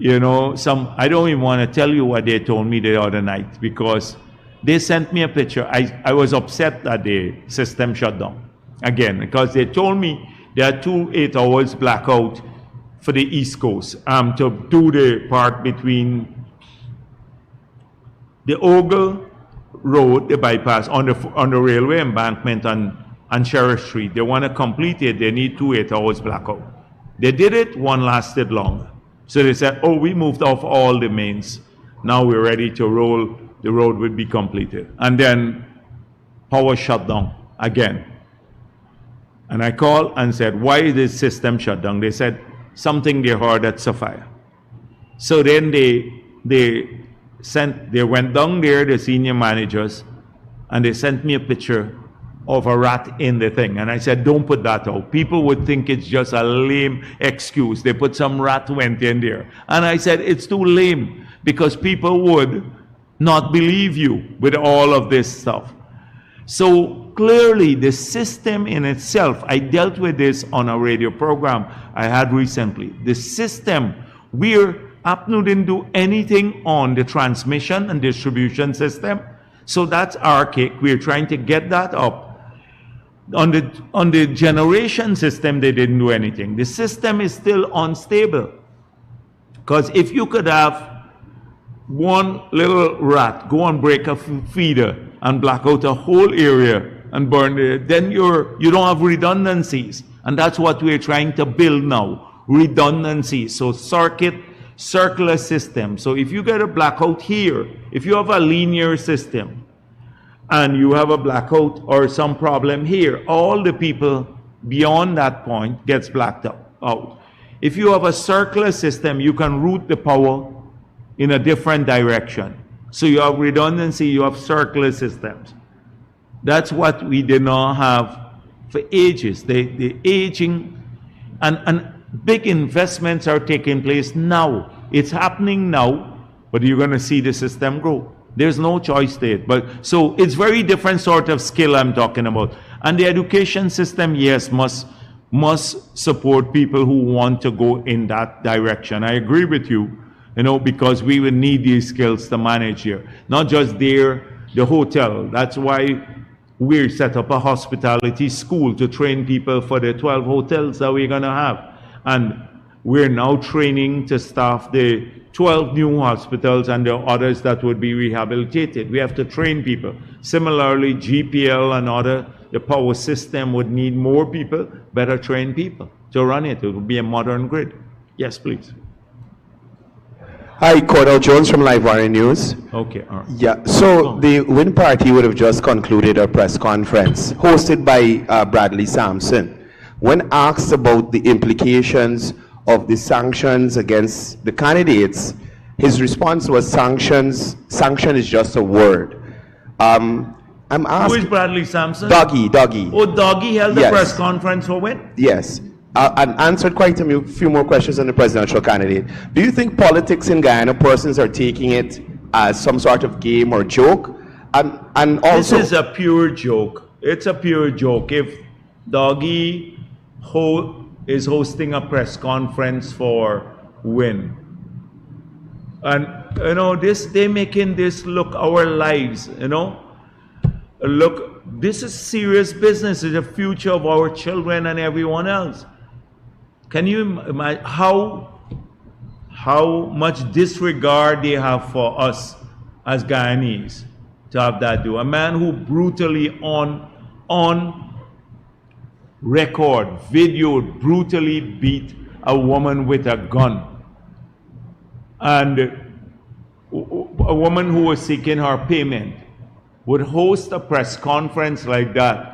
I don't even want to tell you what they told me the other night, because they sent me a picture. I was upset that the system shut down again, because they told me there are 2 8 hours blackout for the East Coast to do the part between the Ogle Road, the bypass on the railway embankment and Sheriff Street. They want to complete it. They need 2 8 hours blackout. They did it. One lasted longer. So they said, "Oh, we moved off all the mains. Now we're ready to roll. The road would be completed." And then power shut down again. And I called and said, "Why is this system shut down?" They said, "Something they heard at Sophia." So then they went down there, the senior managers, and they sent me a picture of a rat in the thing. And I said, "Don't put that out. People would think it's just a lame excuse. They put some rat went in there." And I said, "It's too lame, because people would not believe you with all of this stuff." So clearly the system in itself, I dealt with this on a radio program I had recently. The system, APNU didn't do anything on the transmission and distribution system. So that's archaic. We're trying to get that up. On the generation system, they didn't do anything. The system is still unstable. Because if you could have one little rat go and break a feeder and black out a whole area and burn it, then you don't have redundancies. And that's what we're trying to build now, redundancy. So circular system. So if you get a blackout here, if you have a linear system and you have a blackout or some problem here, all the people beyond that point gets blacked out. If you have a circular system, you can route the power in a different direction. So you have redundancy, you have circular systems. That's what we did not have for ages. The aging and big investments are taking place now. It's happening now, but you're going to see the system grow. There's no choice to it. But so it's very different sort of skill I'm talking about. And the education system, yes, must support people who want to go in that direction. I agree with you, because we will need these skills to manage here. Not just the hotel. That's why we set up a hospitality school to train people for the 12 hotels that we're going to have. And we're now training to staff the 12 new hospitals and the others that would be rehabilitated. We have to train people. Similarly, GPL and the power system would need more people, better trained people to run it. It would be a modern grid. Yes, please. Hi, Cordell Jones from Live Wire News. Okay, all right. Yeah, so the Win Party would have just concluded a press conference hosted by Bradley Sampson. When asked about the implications of the sanctions against the candidates, his response was sanction is just a word. I'm asking... Who is Bradley Sampson? Doggy. Oh, Doggy held the press conference for when? Yes. and answered quite a few more questions on the presidential candidate. Do you think politics in Guyana, persons are taking it as some sort of game or joke? And also, this is a pure joke. It's a pure joke. If Doggy is hosting a press conference for WIN, and you know they're making this look our lives. You know, look, this is serious business. It's the future of our children and everyone else. Can you imagine how much disregard they have for us as Guyanese to have that do? A man who brutally on record, videoed, brutally beat a woman with a gun. And a woman who was seeking her payment would host a press conference like that.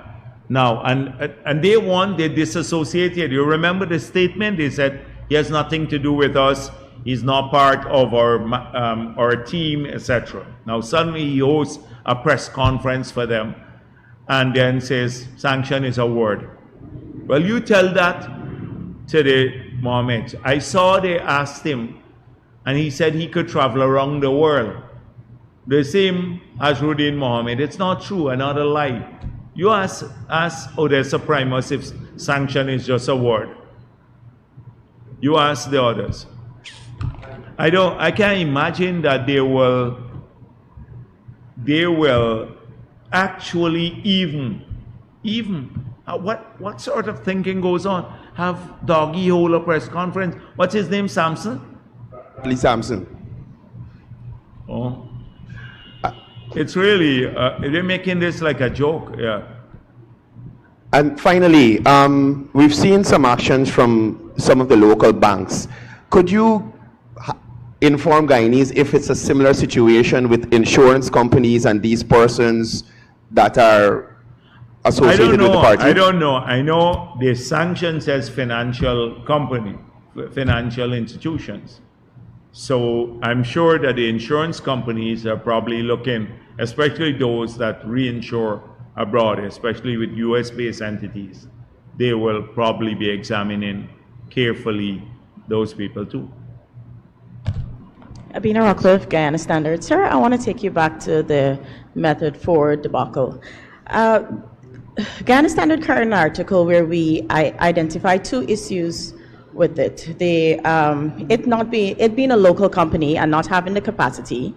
Now, and they disassociated. You remember the statement? They said, he has nothing to do with us. He's not part of our team, etc. Now, suddenly he hosts a press conference for them and then says, sanction is a word. Well, you tell that to the Mohammed. I saw they asked him, and he said he could travel around the world. The same as Rudin Mohammed. It's not true, another lie. You ask Odessa Primus if sanction is just a word. You ask the others. I can't imagine that they will actually even what sort of thinking goes on? Have Doggy hold a press conference? What's his name? Samson? Lee Samson. Oh. It's really, they're making this like a joke, yeah. And finally, we've seen some actions from some of the local banks. Could you inform Guyanese if it's a similar situation with insurance companies and these persons that are associated with the party? I don't know. I know the sanctions as financial institutions. So I'm sure that the insurance companies are probably looking, especially those that reinsure abroad, especially with US-based entities, they will probably be examining carefully those people too. Abina Rockcliffe, Guyana Standard. Sir, I want to take you back to the Method 4 debacle. Guyana Standard current an article where we identify two issues with it. It being a local company and not having the capacity.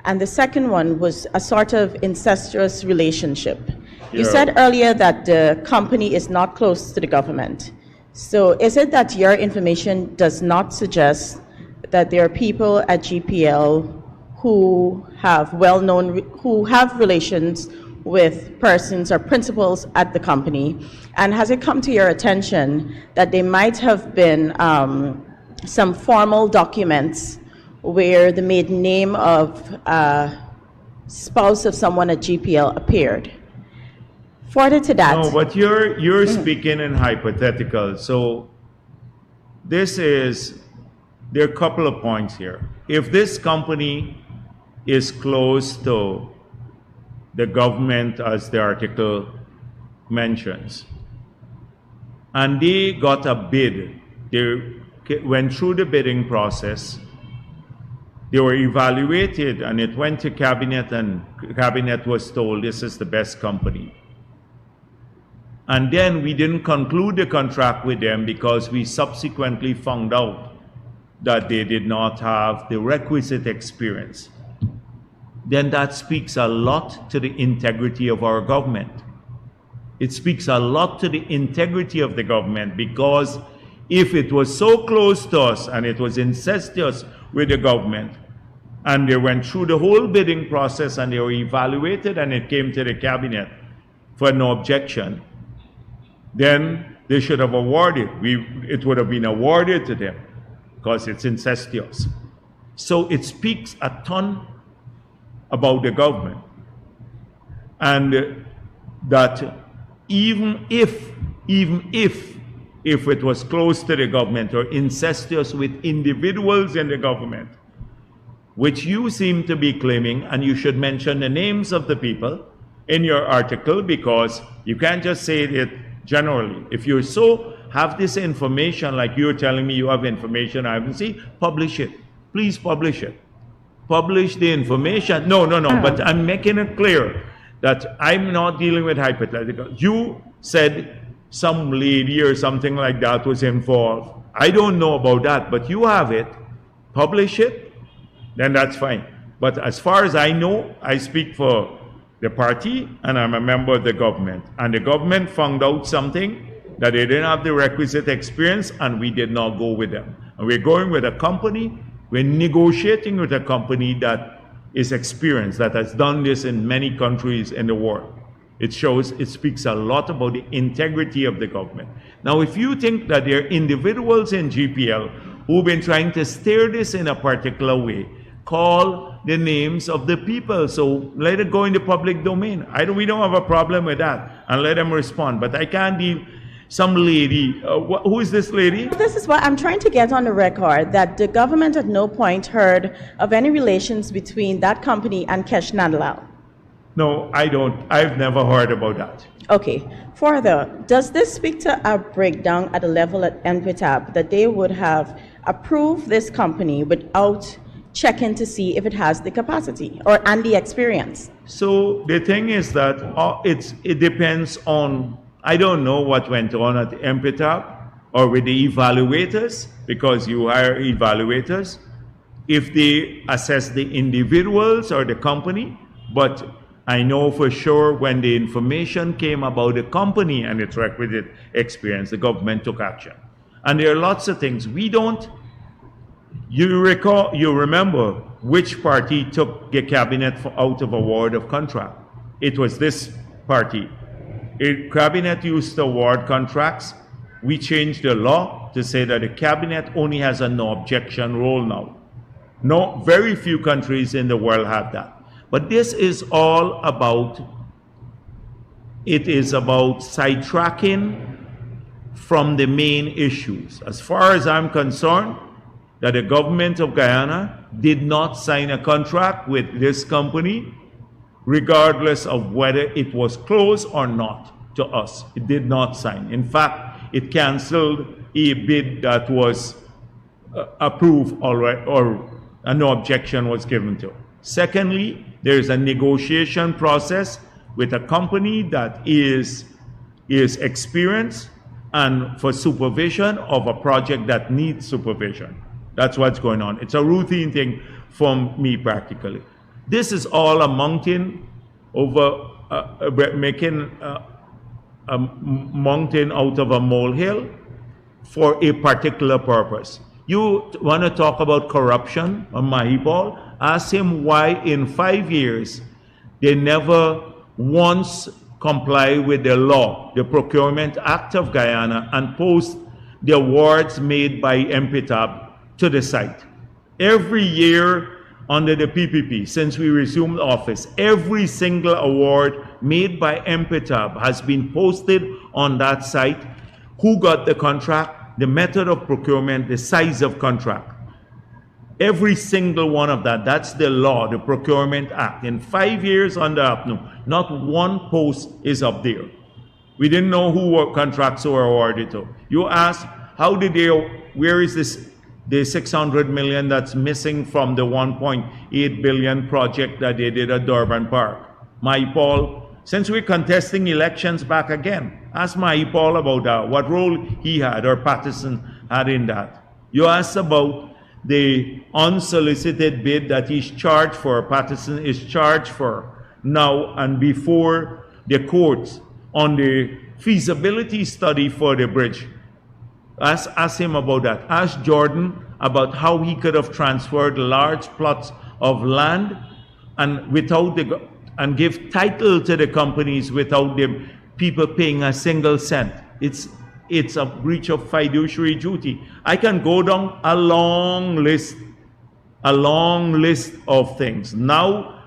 And the second one was a sort of incestuous relationship. You said earlier that the company is not close to the government. So is it that your information does not suggest that there are people at GPL who have who have relations with persons or principals at the company? And has it come to your attention that there might have been some formal documents where the maiden name of a spouse of someone at GPL appeared? Further to that. No, but you're speaking in hypothetical. So there are a couple of points here. If this company is close to the government, as the article mentions, and they got a bid, they went through the bidding process, they were evaluated, and it went to cabinet, and cabinet was told this is the best company. And then we didn't conclude the contract with them because we subsequently found out that they did not have the requisite experience. Then that speaks a lot to the integrity of our government. It speaks a lot to the integrity of the government, because if it was so close to us and it was incestuous with the government, and they went through the whole bidding process and they were evaluated and it came to the cabinet for no objection, then they should have awarded. It would have been awarded to them because it's incestuous. So it speaks a ton about the government, and that even if it was close to the government or incestuous with individuals in the government, which you seem to be claiming, and you should mention the names of the people in your article, because you can't just say it generally. If you're so have this information, like you're telling me you have information I haven't seen, publish it. Please publish it. Publish the information. No, but I'm making it clear that I'm not dealing with hypotheticals. You said some lady or something like that was involved. I don't know about that, but you have it. Publish it, then that's fine. But as far as I know, I speak for the party and I'm a member of the government. And the government found out something that they didn't have the requisite experience and we did not go with them. And we're going with a company, we're negotiating with a company that is experienced, that has done this in many countries in the world. It speaks a lot about the integrity of the government. Now, if you think that there are individuals in GPL who've been trying to steer this in a particular way, call the names of the people. So let it go in the public domain. We don't have a problem with that, and let them respond. But I can't deal. Some lady, who is this lady? This is what I'm trying to get on the record, that the government at no point heard of any relations between that company and Kesh Nandlal. No, I don't. I've never heard about that. Okay. Further, does this speak to a breakdown at the level at NPTAB that they would have approved this company without checking to see if it has the capacity and the experience? So the thing is that it depends on, I don't know what went on at NPTAB or with the evaluators, because you hire evaluators, if they assess the individuals or the company, but I know for sure when the information came about the company and its requisite experience, the government took action. And there are lots of things. You remember which party took the cabinet out of award of contract. It was this party. The cabinet used to award contracts. We changed the law to say that the cabinet only has a no objection role now. No, very few countries in the world have that. But this is all about, it is about sidetracking from the main issues. As far as I'm concerned, that the government of Guyana did not sign a contract with this company, regardless of whether it was closed or not to us. It did not sign. In fact, it canceled a bid that was approved already, or a no objection was given to. Secondly, there is a negotiation process with a company that is experienced and for supervision of a project that needs supervision. That's what's going on. It's a routine thing for me practically. This is all amounting over making a mountain out of a molehill for a particular purpose. You want to talk about corruption on Mahipal? Ask him why in 5 years they never once comply with the law, the Procurement Act of Guyana, and post the awards made by NPTAB to the site. Every year under the PPP, since we resumed office, every single award made by NPTAB has been posted on that site. Who got the contract, the method of procurement, the size of contract. Every single one of that, that's the law, the Procurement Act. In 5 years under APNU, not one post is up there. We didn't know who contracts were awarded to. You ask, how did they, where is this, the 600 million that's missing from the 1.8 billion project that they did at Durban Park? Mahipal, since we're contesting elections back again, ask Mahipal about that, what role he had or Patterson had in that. You ask about the unsolicited bid that he's charged for, Patterson is charged for now and before the courts on the feasibility study for the bridge. Ask him about that. Ask Jordan about how he could have transferred large plots of land and without and give title to the companies without the people paying a single cent. It's a breach of fiduciary duty. I can go down a long list of things. Now,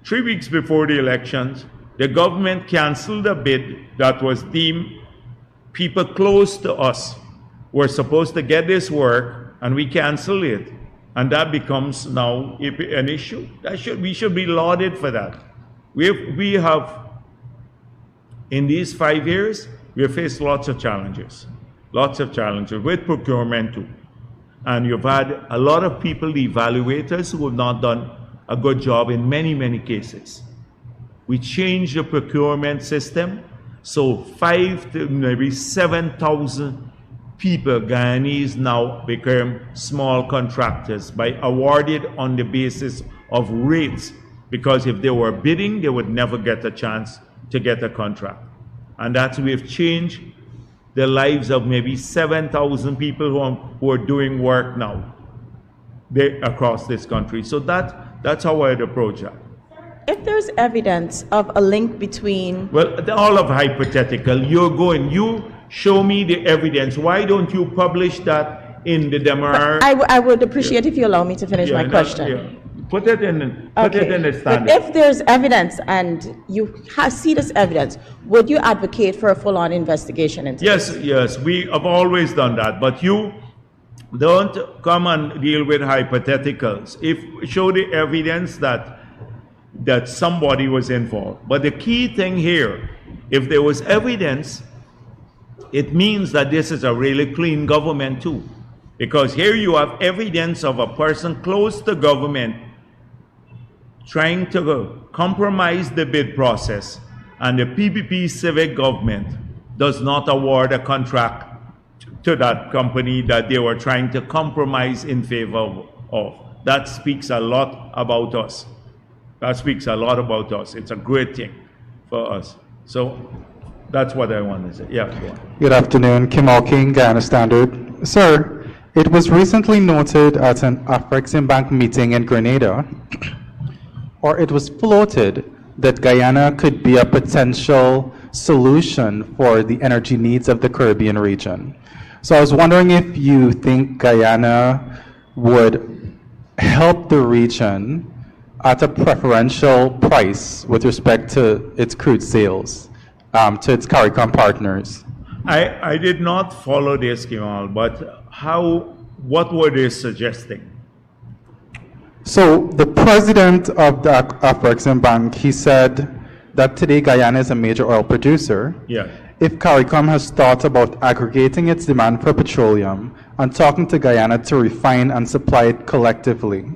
3 weeks before the elections, the government canceled a bid that was deemed people close to us were supposed to get this work, and we canceled it. And that becomes now an issue. We should be lauded for that. We have, in these 5 years, we have faced lots of challenges. lots of challenges with procurement too. And you've had a lot of people, the evaluators, who have not done a good job in many, many cases. We changed the procurement system, so 5 to maybe 7,000 people, Guyanese, now become small contractors by awarded on the basis of rates, because if they were bidding, they would never get a chance to get a contract. And that's, we've changed the lives of maybe 7,000 people who are doing work now across this country. So that's how I'd approach that. If there's evidence of a link between... Well, all of hypothetical, you show me the evidence. Why don't you publish that in the Demar? I would appreciate if you allow me to finish my question. Yeah. Put it in the standard. But if there's evidence and you see this evidence, would you advocate for a full-on investigation into this? Yes, we have always done that. But you don't come and deal with hypotheticals. Show the evidence that somebody was involved. But the key thing here, if there was evidence, it means that this is a really clean government too. Because here you have evidence of a person close to government trying to compromise the bid process, and the PPP civic government does not award a contract to that company that they were trying to compromise in favor of. That speaks a lot about us. That speaks a lot about us. It's a great thing for us. So that's what I want to say. Yeah, go on. Good afternoon. Kimal King, Guyana Standard. Sir, it was recently noted at an Afreximbank meeting in Grenada, or it was floated, that Guyana could be a potential solution for the energy needs of the Caribbean region. So I was wondering if you think Guyana would help the region at a preferential price with respect to its crude sales, to its CARICOM partners. I did not follow this, Kimal, but what were they suggesting? So the president of the Afreximbank, he said that today Guyana is a major oil producer. Yeah. If CARICOM has thought about aggregating its demand for petroleum and talking to Guyana to refine and supply it collectively.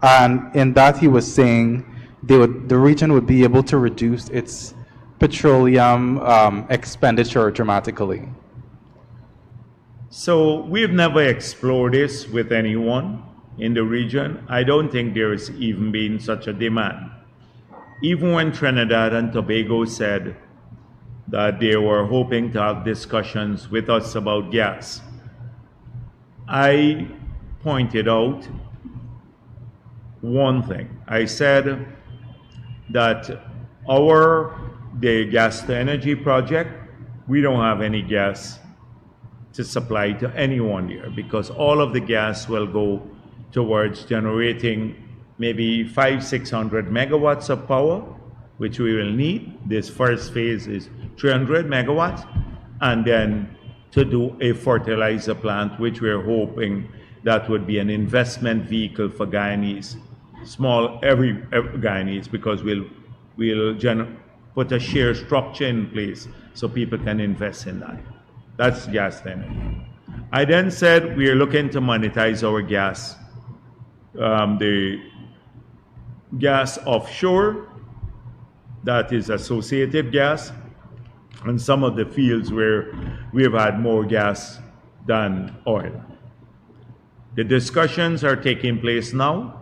And in that he was saying the region would be able to reduce its petroleum expenditure dramatically. So we've never explored this with anyone in the region. I don't think there's even been such a demand. Even when Trinidad and Tobago said that they were hoping to have discussions with us about gas, I pointed out one thing. I said that the gas to energy project, we don't have any gas to supply to anyone here, because all of the gas will go towards generating maybe 500-600 megawatts of power, which we will need. This first phase is 300 megawatts, and then to do a fertilizer plant, which we're hoping that would be an investment vehicle for Guyanese, every Guyanese, because we'll put a share structure in place so people can invest in that. That's gas energy. I then said we are looking to monetize our gas, the gas offshore, that is associated gas, and some of the fields where we have had more gas than oil. The discussions are taking place now.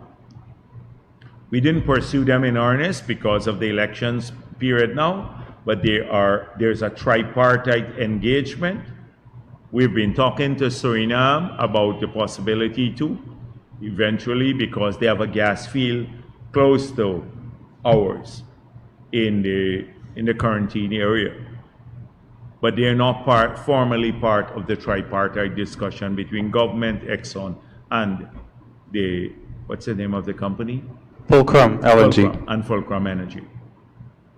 We didn't pursue them in earnest because of the elections period now, but there's a tripartite engagement. We've been talking to Suriname about the possibility to eventually, because they have a gas field close to ours in the quarantine area. But they are not formally part of the tripartite discussion between government, Exxon, and what's the name of the company? Fulcrum LNG. And Fulcrum Energy.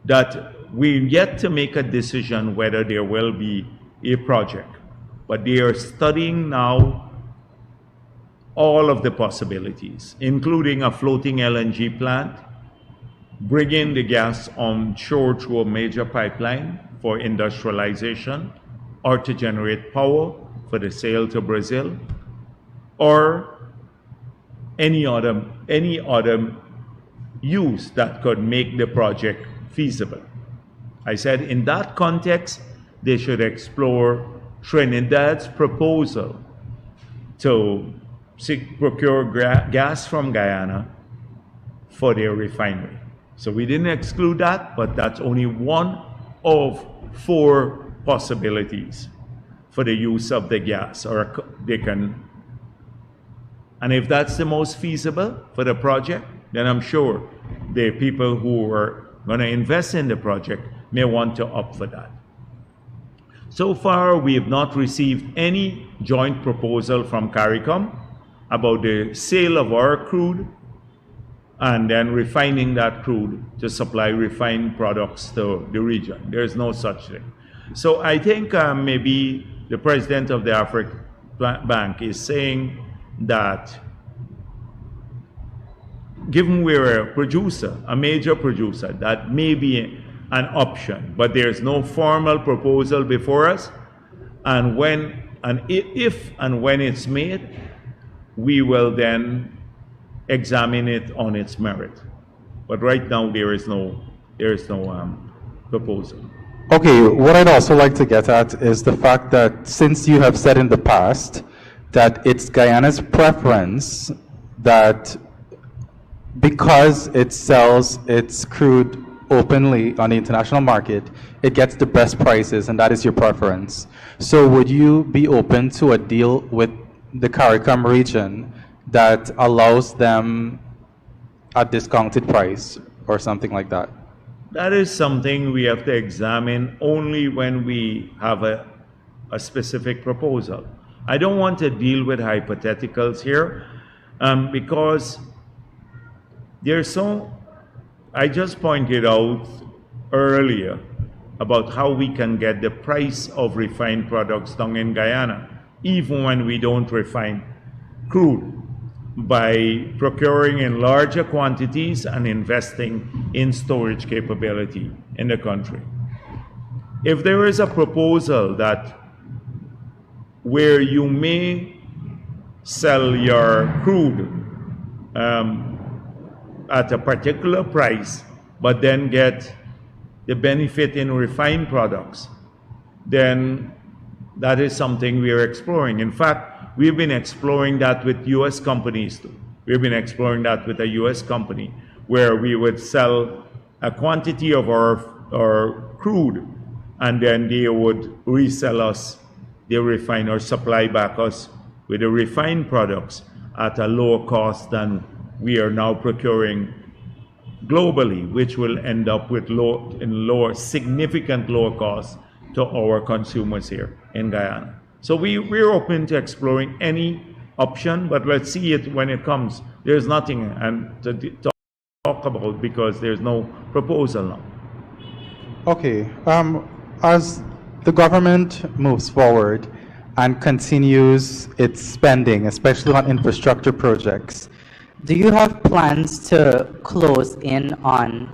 That we're yet to make a decision whether there will be a project, but they are studying now all of the possibilities, including a floating LNG plant, bringing the gas on shore through a major pipeline for industrialization, or to generate power for the sale to Brazil, or any other use that could make the project feasible. I said in that context, they should explore Trinidad's proposal to procure gas from Guyana for their refinery. So we didn't exclude that, but that's only one of 4 possibilities for the use of the gas, or they can. And if that's the most feasible for the project, then I'm sure the people who are going to invest in the project may want to opt for that. So far, we have not received any joint proposal from CARICOM about the sale of our crude and then refining that crude to supply refined products to the region. There's no such thing. So I think maybe the president of the African Bank is saying that given we're a producer, a major producer, that may be an option, but there's no formal proposal before us. And when and if and when it's made, we will then examine it on its merit. But right now there is no proposal. Okay, what I'd also like to get at is the fact that since you have said in the past that it's Guyana's preference that because it sells its crude openly on the international market, it gets the best prices, and that is your preference. So would you be open to a deal with the CARICOM region that allows them a discounted price or something like that? That is something we have to examine only when we have a specific proposal. I don't want to deal with hypotheticals here because I just pointed out earlier about how we can get the price of refined products down in Guyana, even when we don't refine crude, by procuring in larger quantities and investing in storage capability in the country. If there is a proposal that where you may sell your crude at a particular price, but then get the benefit in refined products, then that is something we are exploring. In fact, we've been exploring that with U.S. companies too. We've been exploring that with a U.S. company where we would sell a quantity of our crude, and then they would resell us, they refine or supply back us with the refined products at a lower cost than we are now procuring globally, which will end up with significant lower costs to our consumers here in Guyana. So we're open to exploring any option, but let's see it when it comes. There's nothing to talk about because there's no proposal now. Okay, as the government moves forward and continues its spending, especially on infrastructure projects, do you have plans to close in on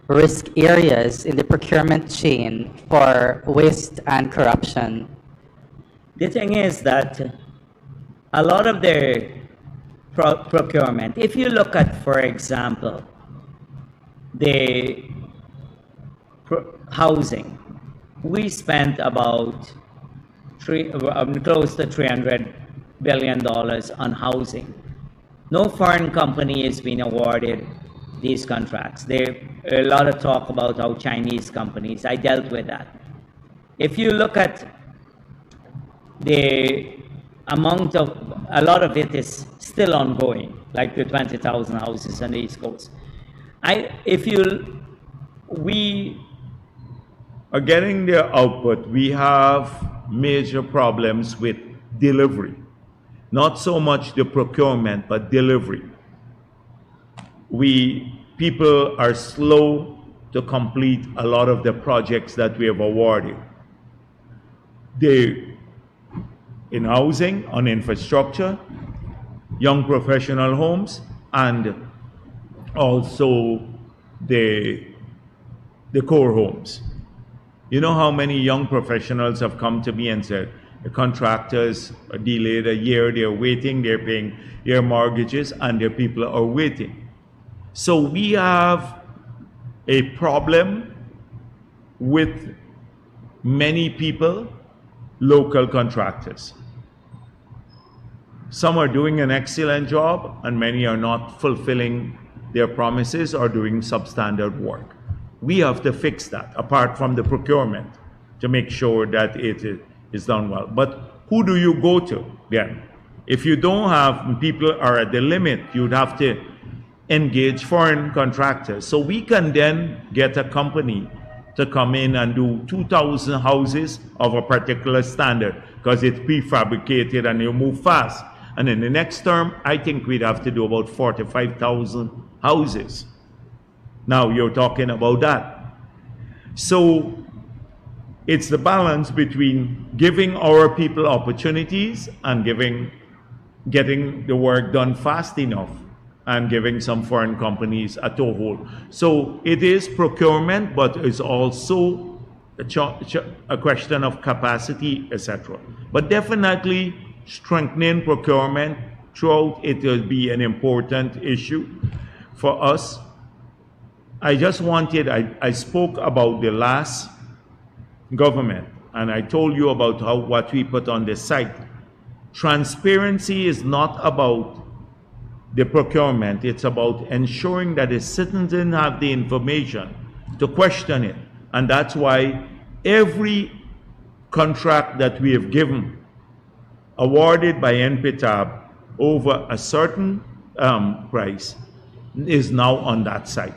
risk areas in the procurement chain for waste and corruption? The thing is that a lot of their procurement, if you look at, for example, the housing, we spent about close to $300 billion on housing. No foreign company has been awarded these contracts. There a lot of talk about how Chinese companies, I dealt with that. If you look at the amount of, a lot of it is still ongoing, like the 20,000 houses on the East Coast. We are getting their output. We have major problems with delivery. Not so much the procurement, but delivery. People are slow to complete a lot of the projects that we have awarded. In housing, on infrastructure, young professional homes, and also the core homes. You know how many young professionals have come to me and said, the contractors are delayed a year, they're waiting, they're paying their mortgages, and their people are waiting. So we have a problem with many people, local contractors. Some are doing an excellent job, and many are not fulfilling their promises or doing substandard work. We have to fix that, apart from the procurement, to make sure that it is done well. But who do you go to then? If you don't have, people are at the limit, you'd have to engage foreign contractors. So we can then get a company to come in and do 2,000 houses of a particular standard, because it's prefabricated and you move fast. And in the next term, I think we'd have to do about 45,000 houses. Now you're talking about that. So it's the balance between giving our people opportunities and getting the work done fast enough and giving some foreign companies a toehold. So it is procurement, but it's also a question of capacity, etc. But definitely strengthening procurement throughout it will be an important issue for us. I just wanted, I spoke about the last government, and I told you about what we put on the site. Transparency is not about the procurement, it's about ensuring that the citizens have the information to question it. And that's why every contract that we have given, awarded by NPTAB over a certain price, is now on that site.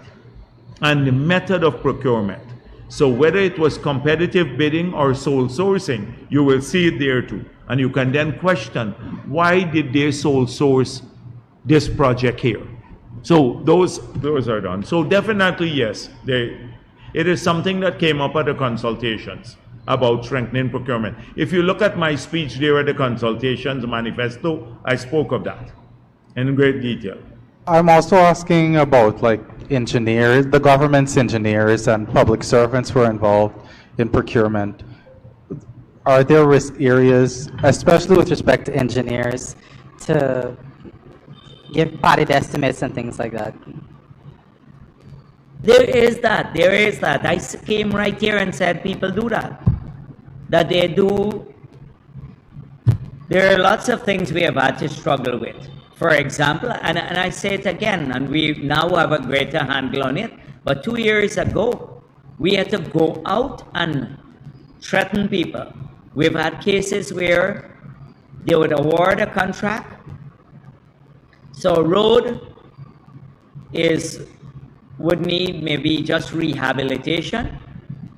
And the method of procurement. So whether it was competitive bidding or sole sourcing, you will see it there too. And you can then question, why did they sole source this project here? So those are done. So definitely, yes, it is something that came up at the consultations about strengthening procurement. If you look at my speech there at the consultations manifesto, I spoke of that in great detail. I'm also asking about like engineers, the government's engineers and public servants who are involved in procurement. Are there risk areas, especially with respect to engineers, to give potted estimates and things like that? There is that. I came right here and said people do that. That they do. There are lots of things we have had to struggle with. For example, and I say it again, and we now have a greater handle on it, but 2 years ago, we had to go out and threaten people. We've had cases where they would award a contract. So a road would need maybe just rehabilitation,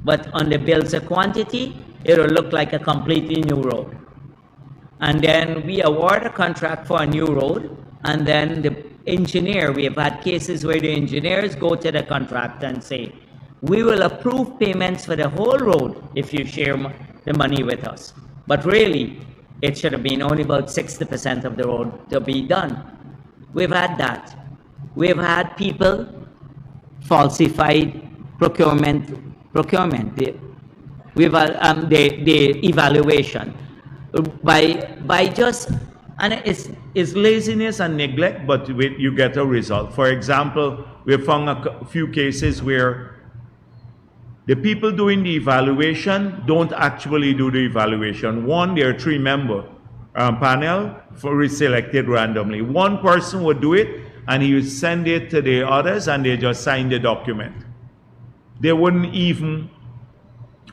but on the bills of quantity, it will look like a completely new road. And then we award a contract for a new road, and then the engineer, we have had cases where the engineers go to the contractor and say, we will approve payments for the whole road if you share the money with us. But really, it should have been only about 60% of the road to be done. We've had that. We've had people falsified procurement. We've had the evaluation. By just, and it's laziness and neglect, but you get a result. For example, we found a few cases where the people doing the evaluation don't actually do the evaluation. One, they're a 3-member panel selected randomly. One person would do it, and he would send it to the others, and they just sign the document. They wouldn't even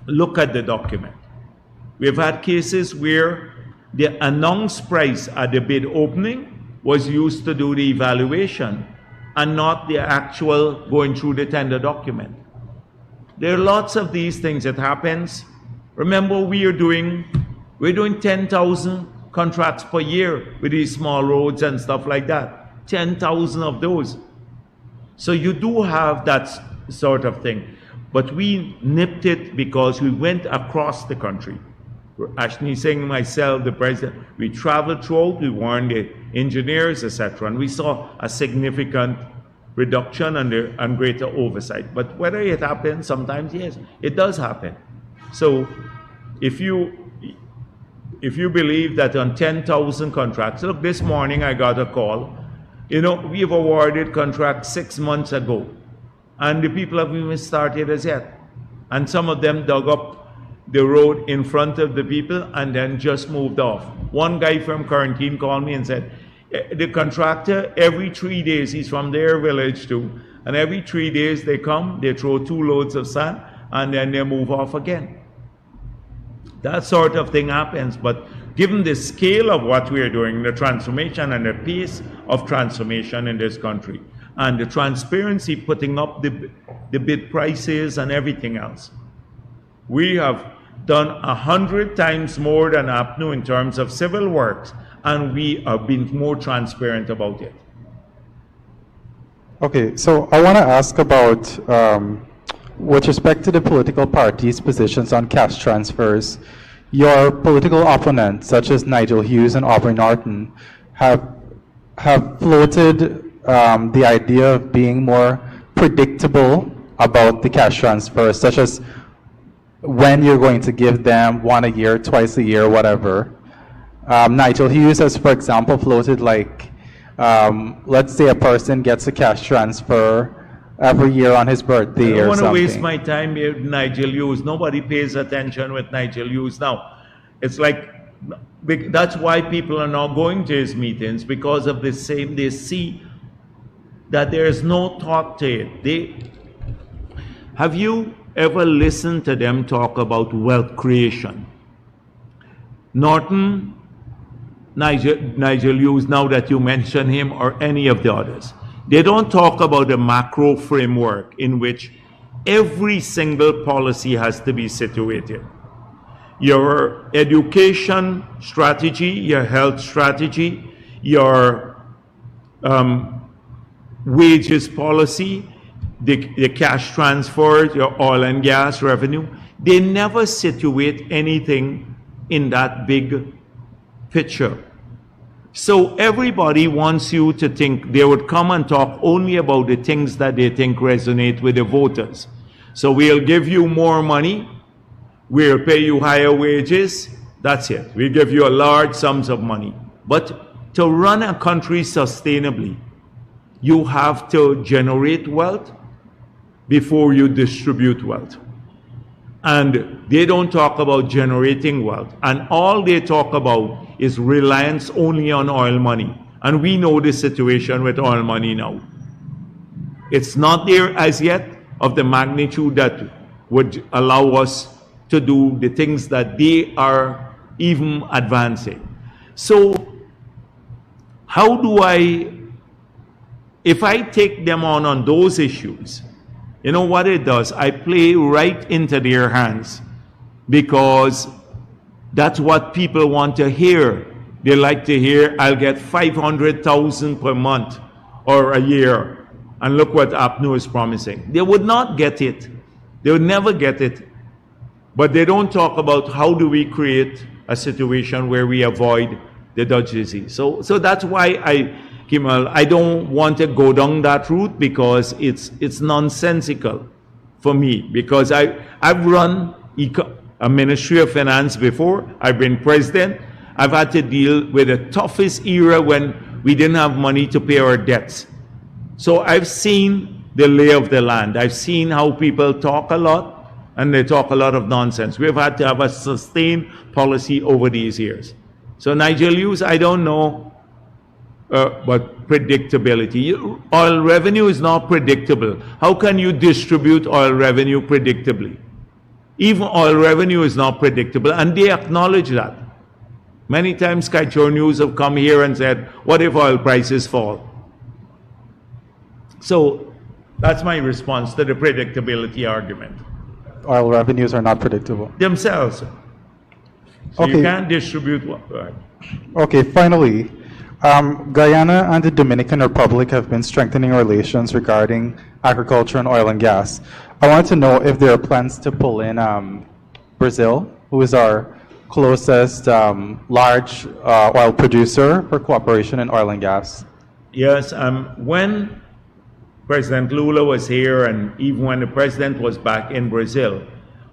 look at the document. We've had cases where the announced price at the bid opening was used to do the evaluation and not the actual going through the tender document. There are lots of these things that happens. Remember, we're doing 10,000 contracts per year with these small roads and stuff like that. 10,000 of those. So you do have that sort of thing. But we nipped it because we went across the country. Ashni Singh, myself, the president, we traveled throughout, we warned the engineers, etc., and we saw a significant reduction and greater oversight. But whether it happens, sometimes yes, it does happen. So if you believe that on 10,000 contracts, look, this morning I got a call. You know, we've awarded contracts 6 months ago, and the people haven't even started as yet. And some of them dug up the road in front of the people and then just moved off. One guy from Quarantine called me and said, the contractor, every 3 days, he's from their village too, and every 3 days they come, they throw 2 loads of sand, and then they move off again. That sort of thing happens, but given the scale of what we are doing, the transformation and the pace of transformation in this country, and the transparency putting up the bid prices and everything else, we have done 100 times more than APNU in terms of civil works, and we have been more transparent about it. Okay, so I want to ask about, with respect to the political parties' positions on cash transfers, your political opponents, such as Nigel Hughes and Aubrey Norton, have floated the idea of being more predictable about the cash transfers, such as when you're going to give them, 1 a year, twice a year, whatever. Nigel Hughes has, for example, floated like, let's say a person gets a cash transfer every year on his birthday or something. I don't want to waste my time with Nigel Hughes. Nobody pays attention with Nigel Hughes now. It's like, that's why people are not going to his meetings, because of the same, they see that there's no thought to it. Have you ever listened to them talk about wealth creation? Norton, Nigel Hughes, now that you mention him, or any of the others, they don't talk about the macro framework in which every single policy has to be situated. Your education strategy, your health strategy, your wages policy, the cash transfers, your oil and gas revenue, they never situate anything in that big picture. So everybody wants you to think they would come and talk only about the things that they think resonate with the voters. So we'll give you more money, we'll pay you higher wages, that's it. We give you a large sums of money. But to run a country sustainably, you have to generate wealth before you distribute wealth. And they don't talk about generating wealth. And all they talk about is reliance only on oil money. And we know the situation with oil money now. It's not there as yet of the magnitude that would allow us to do the things that they are even advancing. So how do if I take them on those issues, you know what it does? I play right into their hands, because that's what people want to hear. They like to hear, I'll get 500,000 per month or a year, and look what APNU is promising. They would not get it. They would never get it. But they don't talk about how do we create a situation where we avoid the Dutch disease. So that's why I don't want to go down that route, because it's nonsensical for me, because I've run a Ministry of Finance before. I've been president. I've had to deal with the toughest era when we didn't have money to pay our debts. So I've seen the lay of the land. I've seen how people talk a lot, and they talk a lot of nonsense. We've had to have a sustained policy over these years. So Nigel Hughes, I don't know, but predictability. Oil revenue is not predictable. How can you distribute oil revenue predictably? Even oil revenue is not predictable, and they acknowledge that. Many times Kaichor News have come here and said, what if oil prices fall? So that's my response to the predictability argument. Oil revenues are not predictable. Themselves. So okay. You can't distribute what. Right. Okay, finally, Guyana and the Dominican Republic have been strengthening relations regarding agriculture and oil and gas. I want to know if there are plans to pull in Brazil, who is our closest large oil producer, for cooperation in oil and gas. Yes, when President Lula was here, and even when the president was back in Brazil,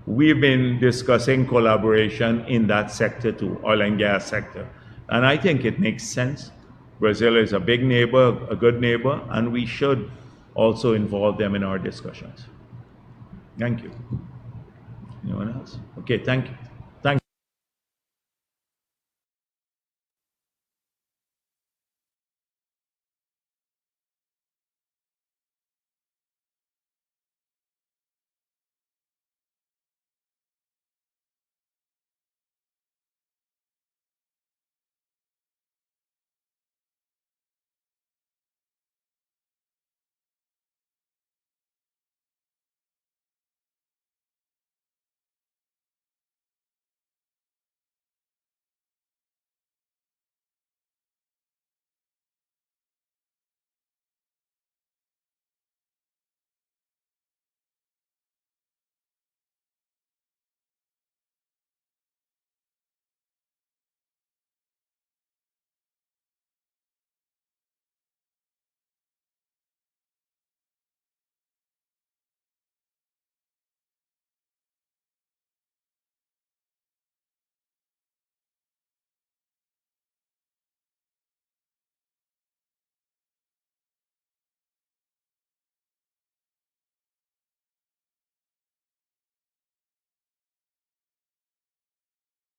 we've been discussing collaboration in that sector too, oil and gas sector. And I think it makes sense. Brazil is a big neighbor, a good neighbor, and we should also involve them in our discussions. Thank you. Anyone else? Okay, thank you.